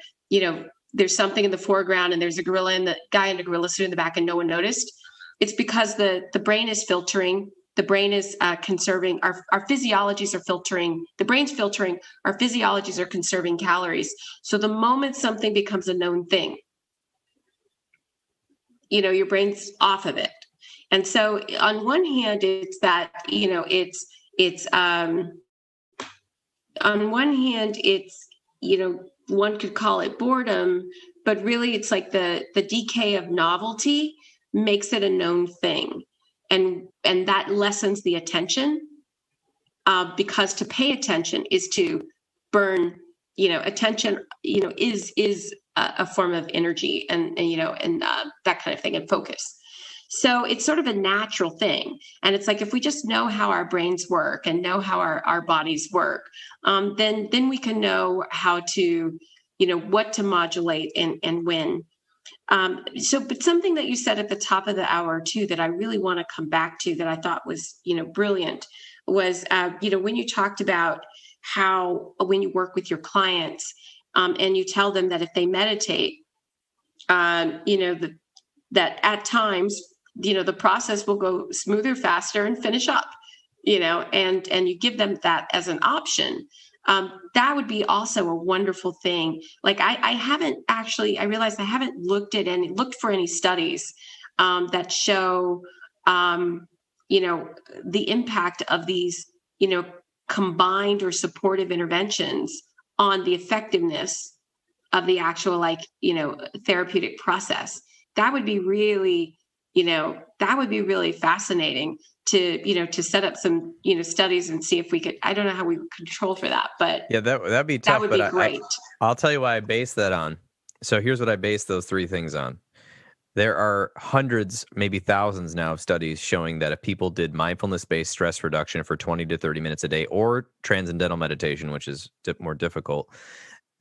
there's something in the foreground and there's a gorilla and the guy in the gorilla sitting in the back and no one noticed. It's because the brain is filtering, the brain is conserving, our physiologies are filtering, the brain's filtering, our physiologies are conserving calories. So the moment something becomes a known thing, your brain's off of it. And so on one hand, it's that, on one hand, it's, one could call it boredom, but really it's like the decay of novelty makes it a known thing. And that lessens the attention because to pay attention is to burn, attention, is a form of energy and that kind of thing and focus. So it's sort of a natural thing. And it's like, if we just know how our brains work and know how our bodies work, then we can know how to, what to modulate and when. But something that you said at the top of the hour too, that I really want to come back to that I thought was, brilliant was, when you talked about how, when you work with your clients and you tell them that if they meditate, that at times, the process will go smoother, faster, and finish up, and you give them that as an option. That would be also a wonderful thing. Like I realized I haven't looked for any studies that show, the impact of these, combined or supportive interventions on the effectiveness of the actual, therapeutic process. That would be really, fascinating to set up some, studies and see if we could. I don't know how we would control for that, but Yeah, that'd be tough. That would be great. I'll tell you why I base that on. So here's what I base those three things on. There are hundreds, maybe thousands now of studies showing that if people did mindfulness-based stress reduction for 20 to 30 minutes a day, or transcendental meditation, which is more difficult,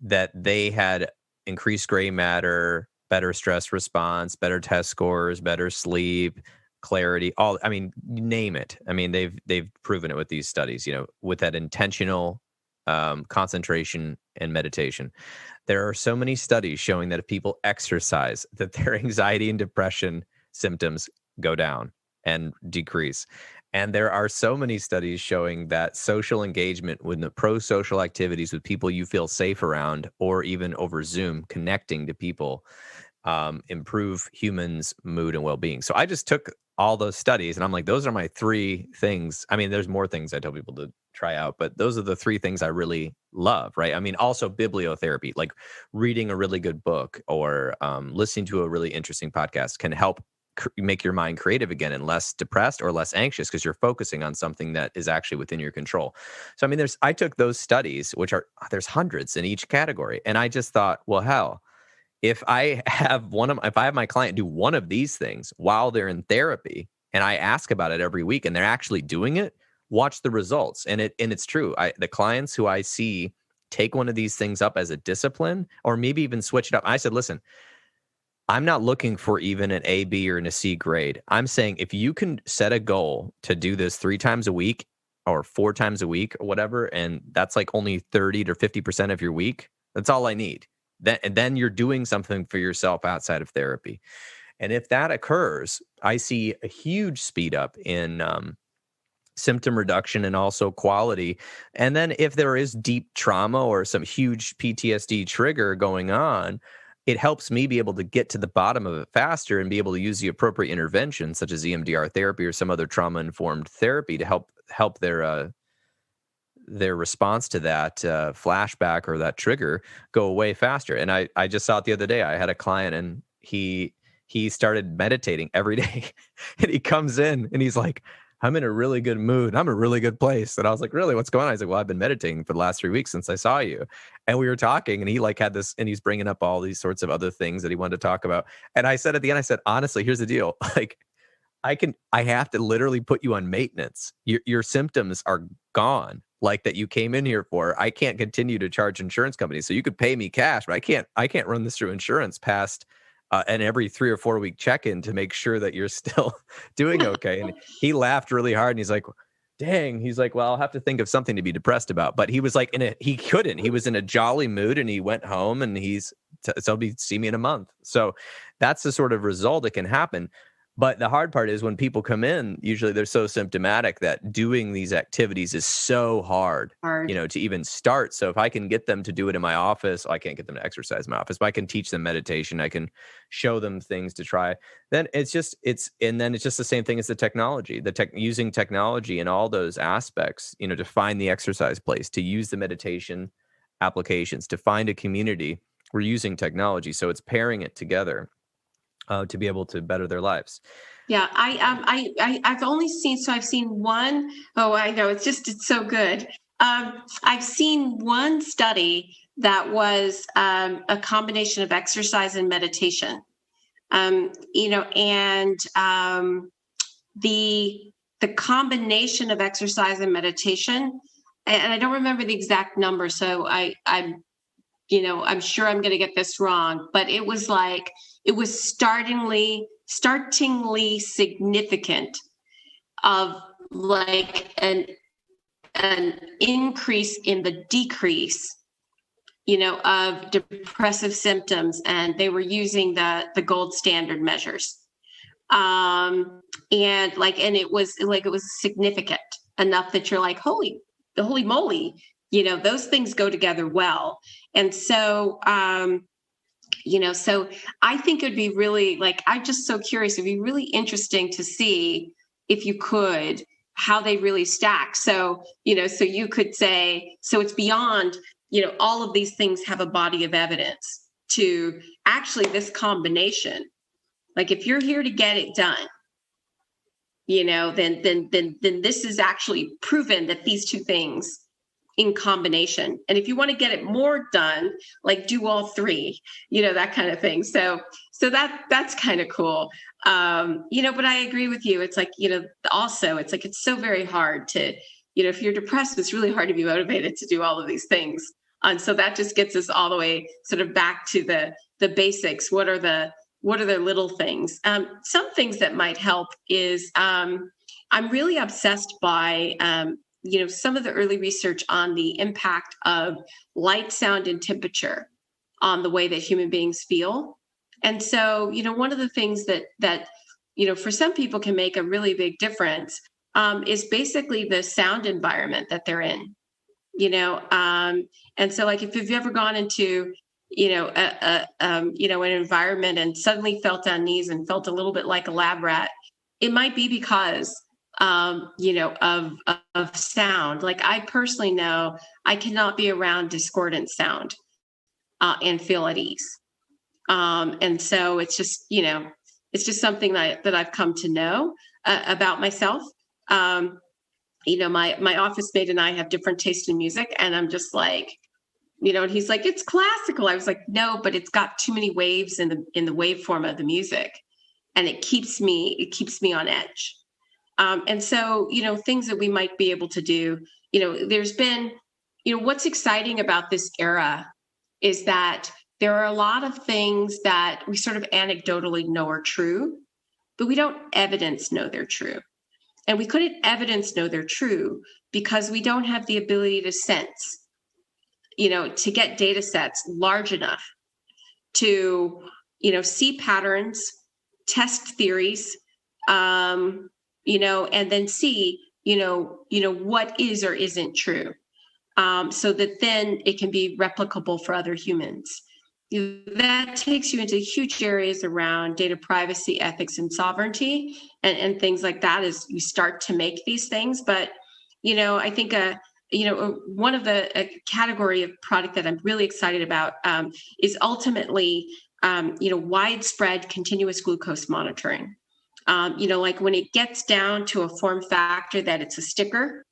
that they had increased gray matter, better stress response, better test scores, better sleep, clarity, you name it. I mean, they've proven it with these studies, with that intentional concentration and meditation. There are so many studies showing that if people exercise, that their anxiety and depression symptoms go down and decrease. And there are so many studies showing that social engagement with the pro-social activities with people you feel safe around, or even over Zoom, connecting to people, improve humans' mood and well-being. So I just took all those studies and I'm like, those are my three things. I mean, there's more things I tell people to try out, but those are the three things I really love, right? I mean, also bibliotherapy, like reading a really good book or listening to a really interesting podcast can help make your mind creative again and less depressed or less anxious because you're focusing on something that is actually within your control. So, I mean, I took those studies, there's hundreds in each category. And I just thought, well, hell, if I have my client do one of these things while they're in therapy and I ask about it every week and they're actually doing it, watch the results. And it's true. The clients who I see take one of these things up as a discipline, or maybe even switch it up. I said, listen, I'm not looking for even an A, B, or a C grade. I'm saying if you can set a goal to do this 3 times a week or 4 times a week or whatever, and that's like only 30 to 50% of your week, that's all I need. Then you're doing something for yourself outside of therapy. And if that occurs, I see a huge speed up in symptom reduction and also quality. And then if there is deep trauma or some huge PTSD trigger going on, it helps me be able to get to the bottom of it faster and be able to use the appropriate intervention, such as EMDR therapy or some other trauma-informed therapy to help their response to that flashback or that trigger go away faster. And I just saw it the other day. I had a client and he started meditating every day and he comes in and he's like, I'm in a really good mood. I'm in a really good place. And I was like, really, what's going on? He's like, well, I've been meditating for the last 3 weeks since I saw you. And we were talking and he had this, and he's bringing up all these sorts of other things that he wanted to talk about. And I said at the end, honestly, here's the deal. Like, I have to literally put you on maintenance. Your symptoms are gone, like that you came in here for. I can't continue to charge insurance companies. So you could pay me cash, but I can't run this through insurance past and every 3 or 4 week check-in to make sure that you're still doing okay. And he laughed really hard and he's like, dang, he's like, well, I'll have to think of something to be depressed about. But he was like, he was in a jolly mood and he went home and so he'll see me in a month. So that's the sort of result that can happen. But the hard part is when people come in, usually they're so symptomatic that doing these activities is so hard. To even start. So if I can get them to do it in my office, I can't get them to exercise in my office, but I can teach them meditation. I can show them things to try. Then it's just the same thing as the technology, using technology in all those aspects, to find the exercise place, to use the meditation applications, to find a community. We're using technology. So it's pairing it together. To be able to better their lives. Yeah, I've seen one. Oh, I know. It's so good. I've seen one study that was a combination of exercise and meditation. And the combination of exercise and meditation, and I don't remember the exact number, so I'm sure I'm going to get this wrong, but it was startlingly significant of like an increase in the decrease, of depressive symptoms, and they were using the gold standard measures. And it was significant enough that you're like, holy moly, Those things go together well. And so, so I think it'd be really, like, I'm just so curious. It'd be really interesting to see, if you could, how they really stack. So, so you could say, so it's beyond, all of these things have a body of evidence to actually this combination. Like, if you're here to get it done, then this is actually proven that these two things in combination. And if you want to get it more done, like, do all three, that kind of thing. So that's kind of cool. But I agree with you. It's like, also it's like, it's so very hard to, if you're depressed, it's really hard to be motivated to do all of these things. And so that just gets us all the way sort of back to the basics. What are the little things? Some things that might help is, I'm really obsessed by, some of the early research on the impact of light, sound, and temperature on the way that human beings feel. And so, one of the things that for some people can make a really big difference is basically the sound environment that they're in. And so, like, if you've ever gone into an environment and suddenly felt uneasy and felt a little bit like a lab rat, it might be because of sound. Like, I personally know I cannot be around discordant sound and feel at ease. And so it's just something that I've come to know about myself. My office mate and I have different taste in music, and I'm just like, and he's like, it's classical. I was like, no, but it's got too many waves in the waveform of the music, and it keeps me on edge. And so, things that we might be able to do, there's been, what's exciting about this era is that there are a lot of things that we sort of anecdotally know are true, but we don't evidence know they're true. And we couldn't evidence know they're true because we don't have the ability to sense, to get data sets large enough to, see patterns, test theories, and then see, what is or isn't true, so that then it can be replicable for other humans. That takes you into huge areas around data privacy, ethics, and sovereignty, and things like that as you start to make these things. But, I think, one of the category of product that I'm really excited about is ultimately, widespread continuous glucose monitoring. Like, when it gets down to a form factor that it's a sticker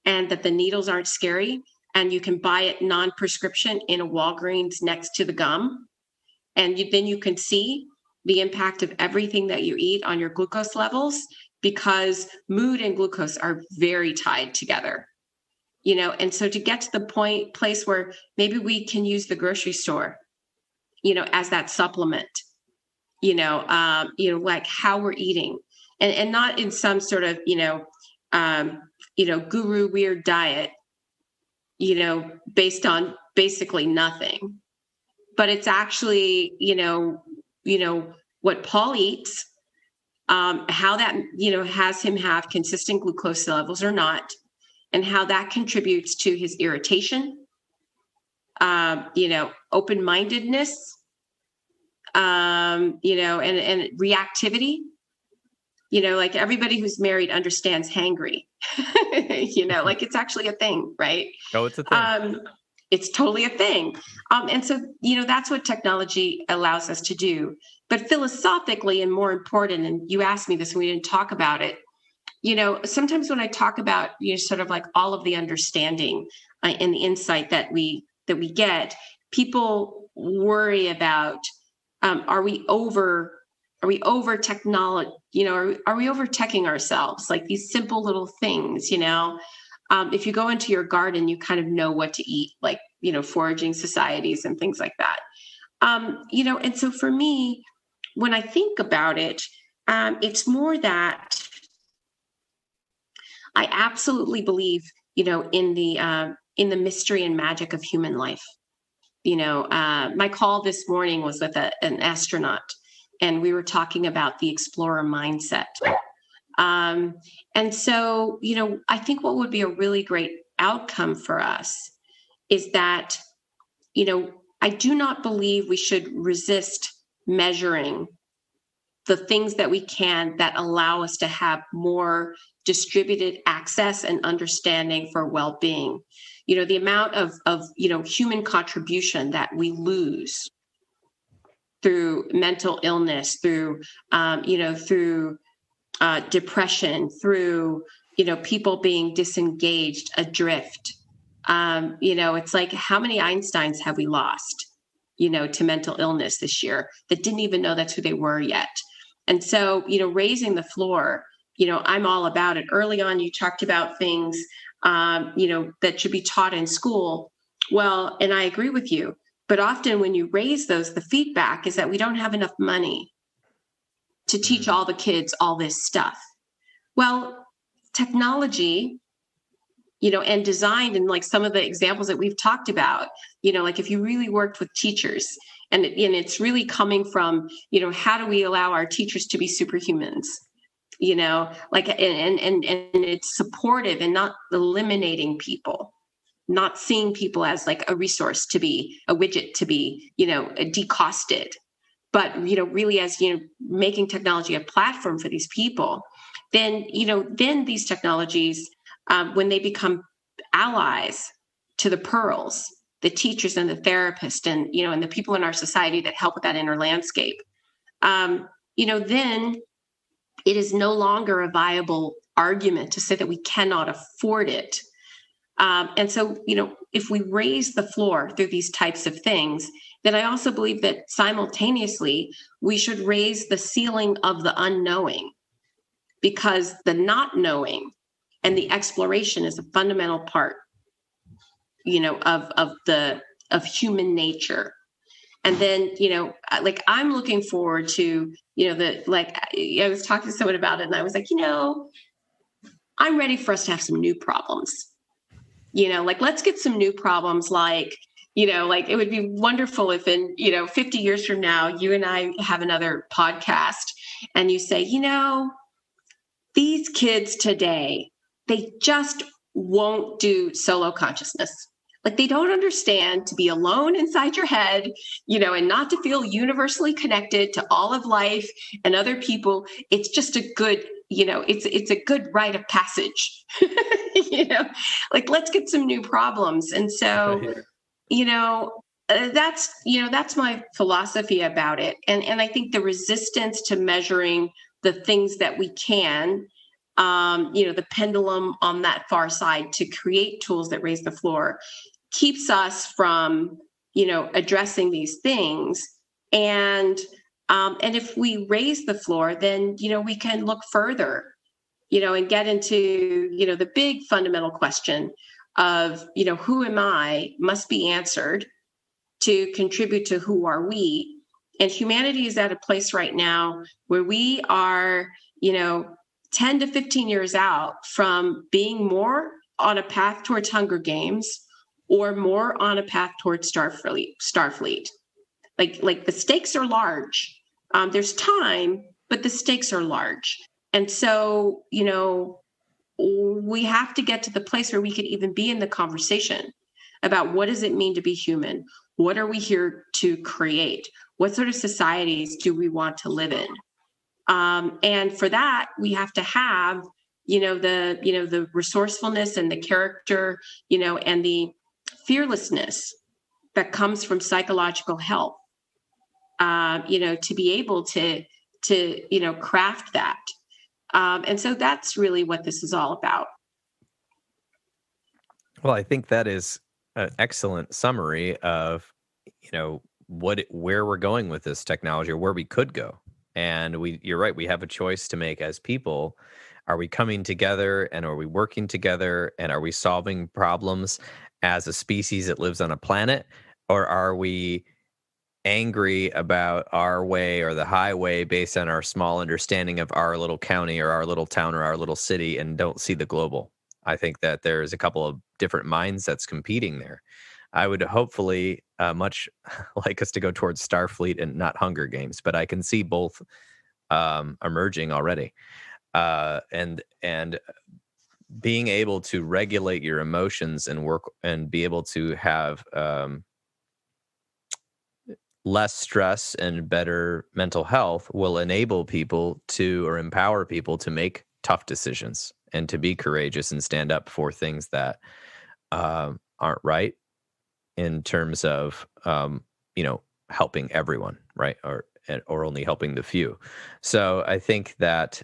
and that the needles aren't scary, and you can buy it non-prescription in a Walgreens next to the gum, and then you can see the impact of everything that you eat on your glucose levels, because mood and glucose are very tied together. And so to get to the place where maybe we can use the grocery store, as that supplement, like how we're eating, and not in some sort of, guru weird diet, based on basically nothing, but it's actually, what Paul eats, how that, has him have consistent glucose levels or not, and how that contributes to his irritation, open-mindedness, and reactivity. Like, everybody who's married understands hangry, like, it's actually a thing, right? Oh, it's a thing. It's totally a thing. And so, that's what technology allows us to do. But philosophically, and more important, and you asked me this and we didn't talk about it, sometimes when I talk about, sort of like all of the understanding and the insight that we get, people worry about, are we over technology? Are we over teching ourselves? Like, these simple little things, if you go into your garden, you kind of know what to eat, like, foraging societies and things like that. And so for me, when I think about it, it's more that I absolutely believe, in the mystery and magic of human life. My call this morning was with an astronaut, and we were talking about the explorer mindset. And so, I think what would be a really great outcome for us is that, I do not believe we should resist measuring the things that we can that allow us to have more distributed access and understanding for well-being. The amount of human contribution that we lose through mental illness, through depression, through people being disengaged, adrift. It's like, how many Einsteins have we lost, to mental illness this year that didn't even know that's who they were yet? And so, raising the floor, I'm all about it. Early on, you talked about things, that should be taught in school. Well, and I agree with you, but often when you raise those, the feedback is that we don't have enough money to teach all the kids all this stuff. Well, technology, and designed, and like some of the examples that we've talked about, like if you really worked with teachers, and it's really coming from, how do we allow our teachers to be superhumans? And it's supportive and not eliminating people, not seeing people as like a resource to be, a widget to be, decosted, but, really as, making technology a platform for these people, then these technologies, when they become allies to the pearls, the teachers and the therapists and, and the people in our society that help with that inner landscape, then it is no longer a viable argument to say that we cannot afford it. And so, if we raise the floor through these types of things, then I also believe that simultaneously we should raise the ceiling of the unknowing, because the not knowing and the exploration is a fundamental part, of human nature. And then, like I'm looking forward to, I was talking to someone about it and I was like, I'm ready for us to have some new problems. Let's get some new problems. Like it would be wonderful if in, 50 years from now, you and I have another podcast and you say, these kids today, they just won't do solo consciousness. Like they don't understand to be alone inside your head, and not to feel universally connected to all of life and other people. It's just a good, it's a good rite of passage, like let's get some new problems. And so, that's my philosophy about it. And I think the resistance to measuring the things that we can, the pendulum on that far side to create tools that raise the floor keeps us from, addressing these things. And if we raise the floor, then, we can look further, and get into, the big fundamental question of, who am I must be answered to contribute to who are we. And humanity is at a place right now where we are, 10 to 15 years out from being more on a path towards Hunger Games or more on a path towards Starfleet. Like the stakes are large. There's time, but the stakes are large. And so, we have to get to the place where we can even be in the conversation about what does it mean to be human? What are we here to create? What sort of societies do we want to live in? And for that, we have to have, the resourcefulness and the character, and the fearlessness that comes from psychological health, to be able to craft that. And so that's really what this is all about. Well, I think that is an excellent summary of, where we're going with this technology or where we could go. And you're right, we have a choice to make as people. Are we coming together and are we working together and are we solving problems as a species that lives on a planet? Or are we angry about our way or the highway based on our small understanding of our little county or our little town or our little city and don't see the global? I think that there's a couple of different mindsets competing there. I would hopefully much like us to go towards Starfleet and not Hunger Games, but I can see both emerging already. And being able to regulate your emotions and work and be able to have less stress and better mental health will enable people to, or empower people to make tough decisions and to be courageous and stand up for things that aren't right in terms of, helping everyone, right? Or only helping the few. So I think that,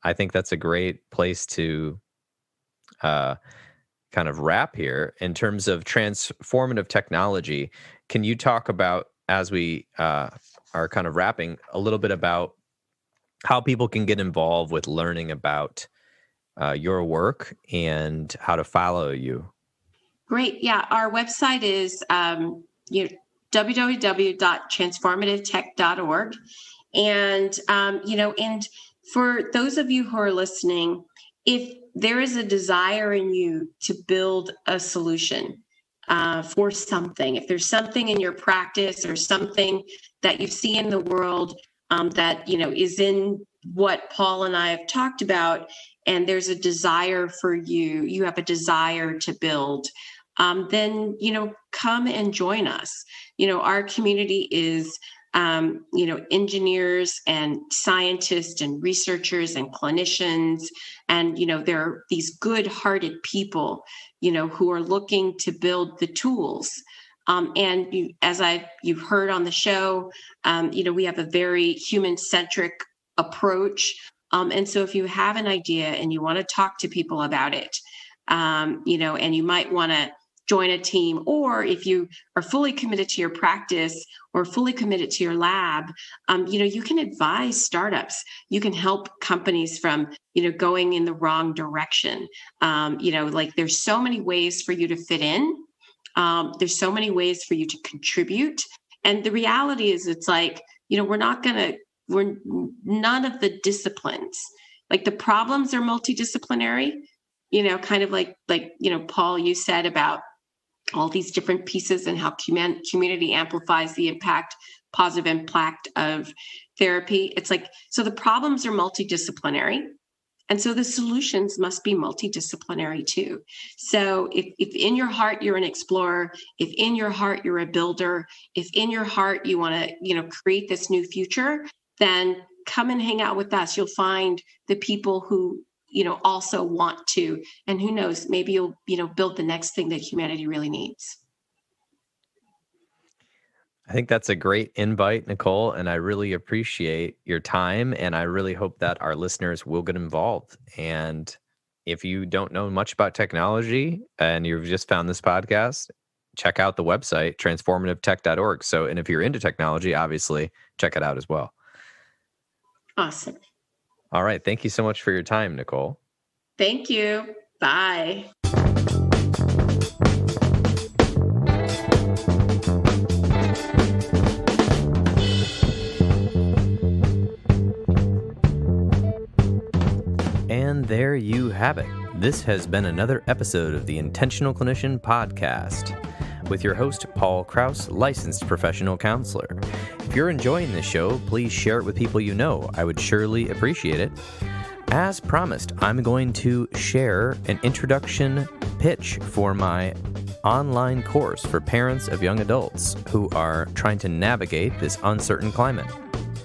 I think that's a great place to kind of wrap here in terms of transformative technology. Can you talk about, as we are kind of wrapping, a little bit about how people can get involved with learning about your work and how to follow you? Great. Yeah. Our website is www.transformativetech.org. And, and for those of you who are listening, if there is a desire in you to build a solution for something, if there's something in your practice or something that you see in the world that, is in what Paul and I have talked about, and there's a desire for you have a desire to build, then, come and join us. Our community is, engineers and scientists and researchers and clinicians. And, there are these good-hearted people, who are looking to build the tools. And you've heard on the show, we have a very human-centric approach. And so if you have an idea and you want to talk to people about it, and you might want to join a team, or if you are fully committed to your practice or fully committed to your lab, you can advise startups. You can help companies from, going in the wrong direction. There's so many ways for you to fit in. There's so many ways for you to contribute. And the reality is it's like, we're none of the disciplines, like the problems are multidisciplinary, kind of like, Paul, you said about all these different pieces and how community amplifies the positive impact of therapy. It's like, so the problems are multidisciplinary. And so the solutions must be multidisciplinary too. So if in your heart you're an explorer, if in your heart you're a builder, if in your heart you want to, create this new future, then come and hang out with us. You'll find the people who, also want to, and who knows, maybe you'll, build the next thing that humanity really needs. I think that's a great invite, Nichol, and I really appreciate your time, and I really hope that our listeners will get involved. And if you don't know much about technology and you've just found this podcast, check out the website, transformativetech.org. And if you're into technology, obviously, check it out as well. Awesome. All right. Thank you so much for your time, Nichol. Thank you. Bye. And there you have it. This has been another episode of the Intentional Clinician podcast with your host, Paul Krauss, licensed professional counselor. If you're enjoying this show, please share it with people you know. I would surely appreciate it. As promised, I'm going to share an introduction pitch for my online course for parents of young adults who are trying to navigate this uncertain climate.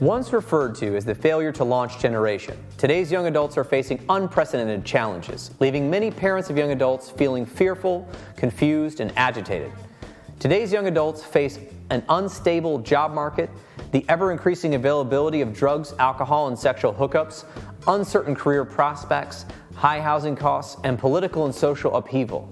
Once referred to as the failure to launch generation, today's young adults are facing unprecedented challenges, leaving many parents of young adults feeling fearful, confused, and agitated. Today's young adults face an unstable job market, the ever-increasing availability of drugs, alcohol, and sexual hookups, uncertain career prospects, high housing costs, and political and social upheaval.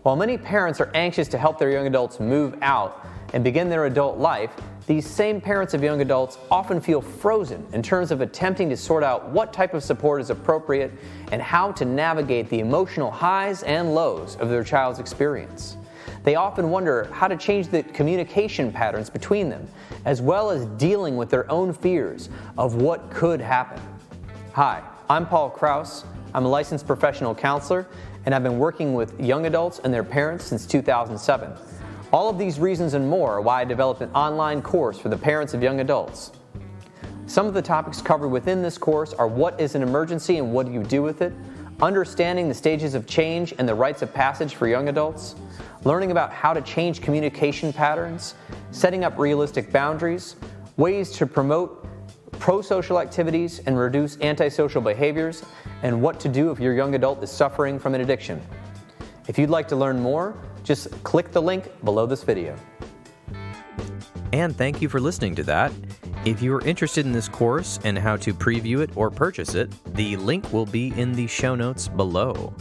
While many parents are anxious to help their young adults move out and begin their adult life, these same parents of young adults often feel frozen in terms of attempting to sort out what type of support is appropriate and how to navigate the emotional highs and lows of their child's experience. They often wonder how to change the communication patterns between them, as well as dealing with their own fears of what could happen. Hi, I'm Paul Krauss. I'm a licensed professional counselor, and I've been working with young adults and their parents since 2007. All of these reasons and more are why I developed an online course for the parents of young adults. Some of the topics covered within this course are what is an emergency and what do you do with it, understanding the stages of change and the rites of passage for young adults, learning about how to change communication patterns, setting up realistic boundaries, ways to promote pro-social activities and reduce antisocial behaviors, and what to do if your young adult is suffering from an addiction. If you'd like to learn more, just click the link below this video. And thank you for listening to that. If you are interested in this course and how to preview it or purchase it, the link will be in the show notes below.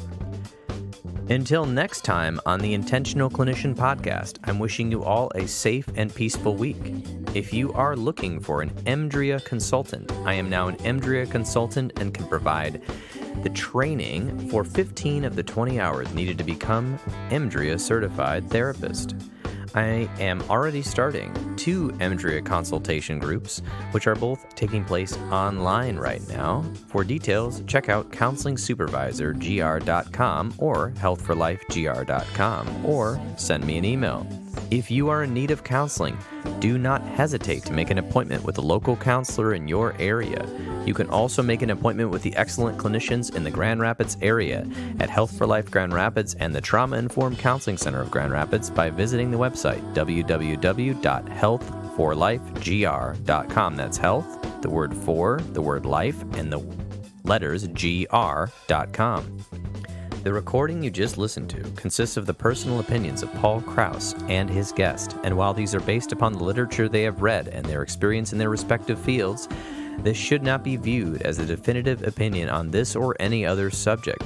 Until next time on the Intentional Clinician podcast, I'm wishing you all a safe and peaceful week. If you are looking for an EMDRIA consultant, I am now an EMDRIA consultant and can provide the training for 15 of the 20 hours needed to become EMDRIA certified therapist. I am already starting 2 EMDRIA consultation groups, which are both taking place online right now. For details, check out counselingsupervisorgr.com or healthforlifegr.com, or send me an email. If you are in need of counseling, do not hesitate to make an appointment with a local counselor in your area. You can also make an appointment with the excellent clinicians in the Grand Rapids area at Health for Life Grand Rapids and the Trauma Informed Counseling Center of Grand Rapids by visiting the website www.healthforlifegr.com. That's health, the word for, the word life, and the letters gr.com. The recording you just listened to consists of the personal opinions of Paul Krauss and his guest, and while these are based upon the literature they have read and their experience in their respective fields, this should not be viewed as a definitive opinion on this or any other subject.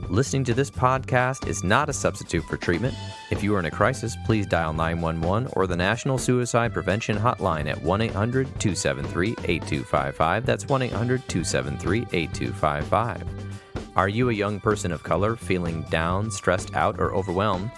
Listening to this podcast is not a substitute for treatment. If you are in a crisis, please dial 911 or the National Suicide Prevention Hotline at 1-800-273-8255. That's 1-800-273-8255. Are you a young person of color feeling down, stressed out, or overwhelmed?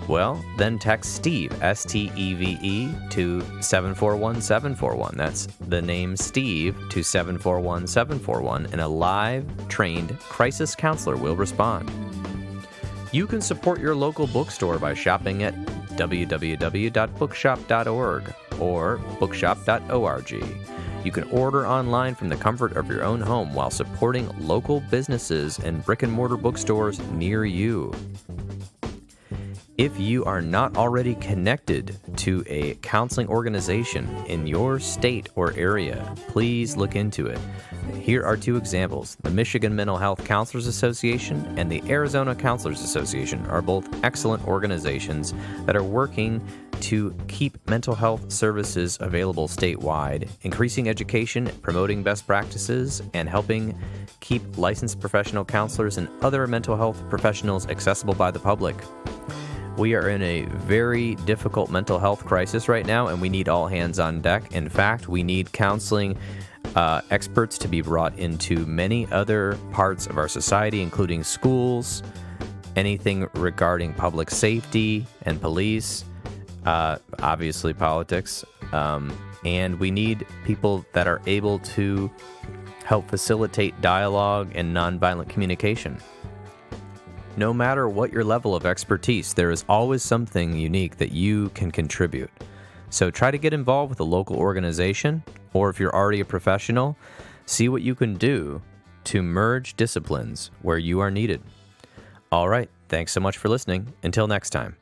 Well, then text Steve, S-T-E-V-E, to 741-741. That's the name Steve to 741-741, and a live, trained crisis counselor will respond. You can support your local bookstore by shopping at www.bookshop.org or bookshop.org. You can order online from the comfort of your own home while supporting local businesses and brick-and-mortar bookstores near you. If you are not already connected to a counseling organization in your state or area, please look into it. Here are 2 examples. The Michigan Mental Health Counselors Association and the Arizona Counselors Association are both excellent organizations that are working to keep mental health services available statewide, increasing education, promoting best practices, and helping keep licensed professional counselors and other mental health professionals accessible by the public. We are in a very difficult mental health crisis right now, and we need all hands on deck. In fact, we need counseling experts to be brought into many other parts of our society, including schools, anything regarding public safety and police, obviously politics, and we need people that are able to help facilitate dialogue and nonviolent communication. No matter what your level of expertise, there is always something unique that you can contribute. So try to get involved with a local organization, or if you're already a professional, see what you can do to merge disciplines where you are needed. All right, thanks so much for listening. Until next time.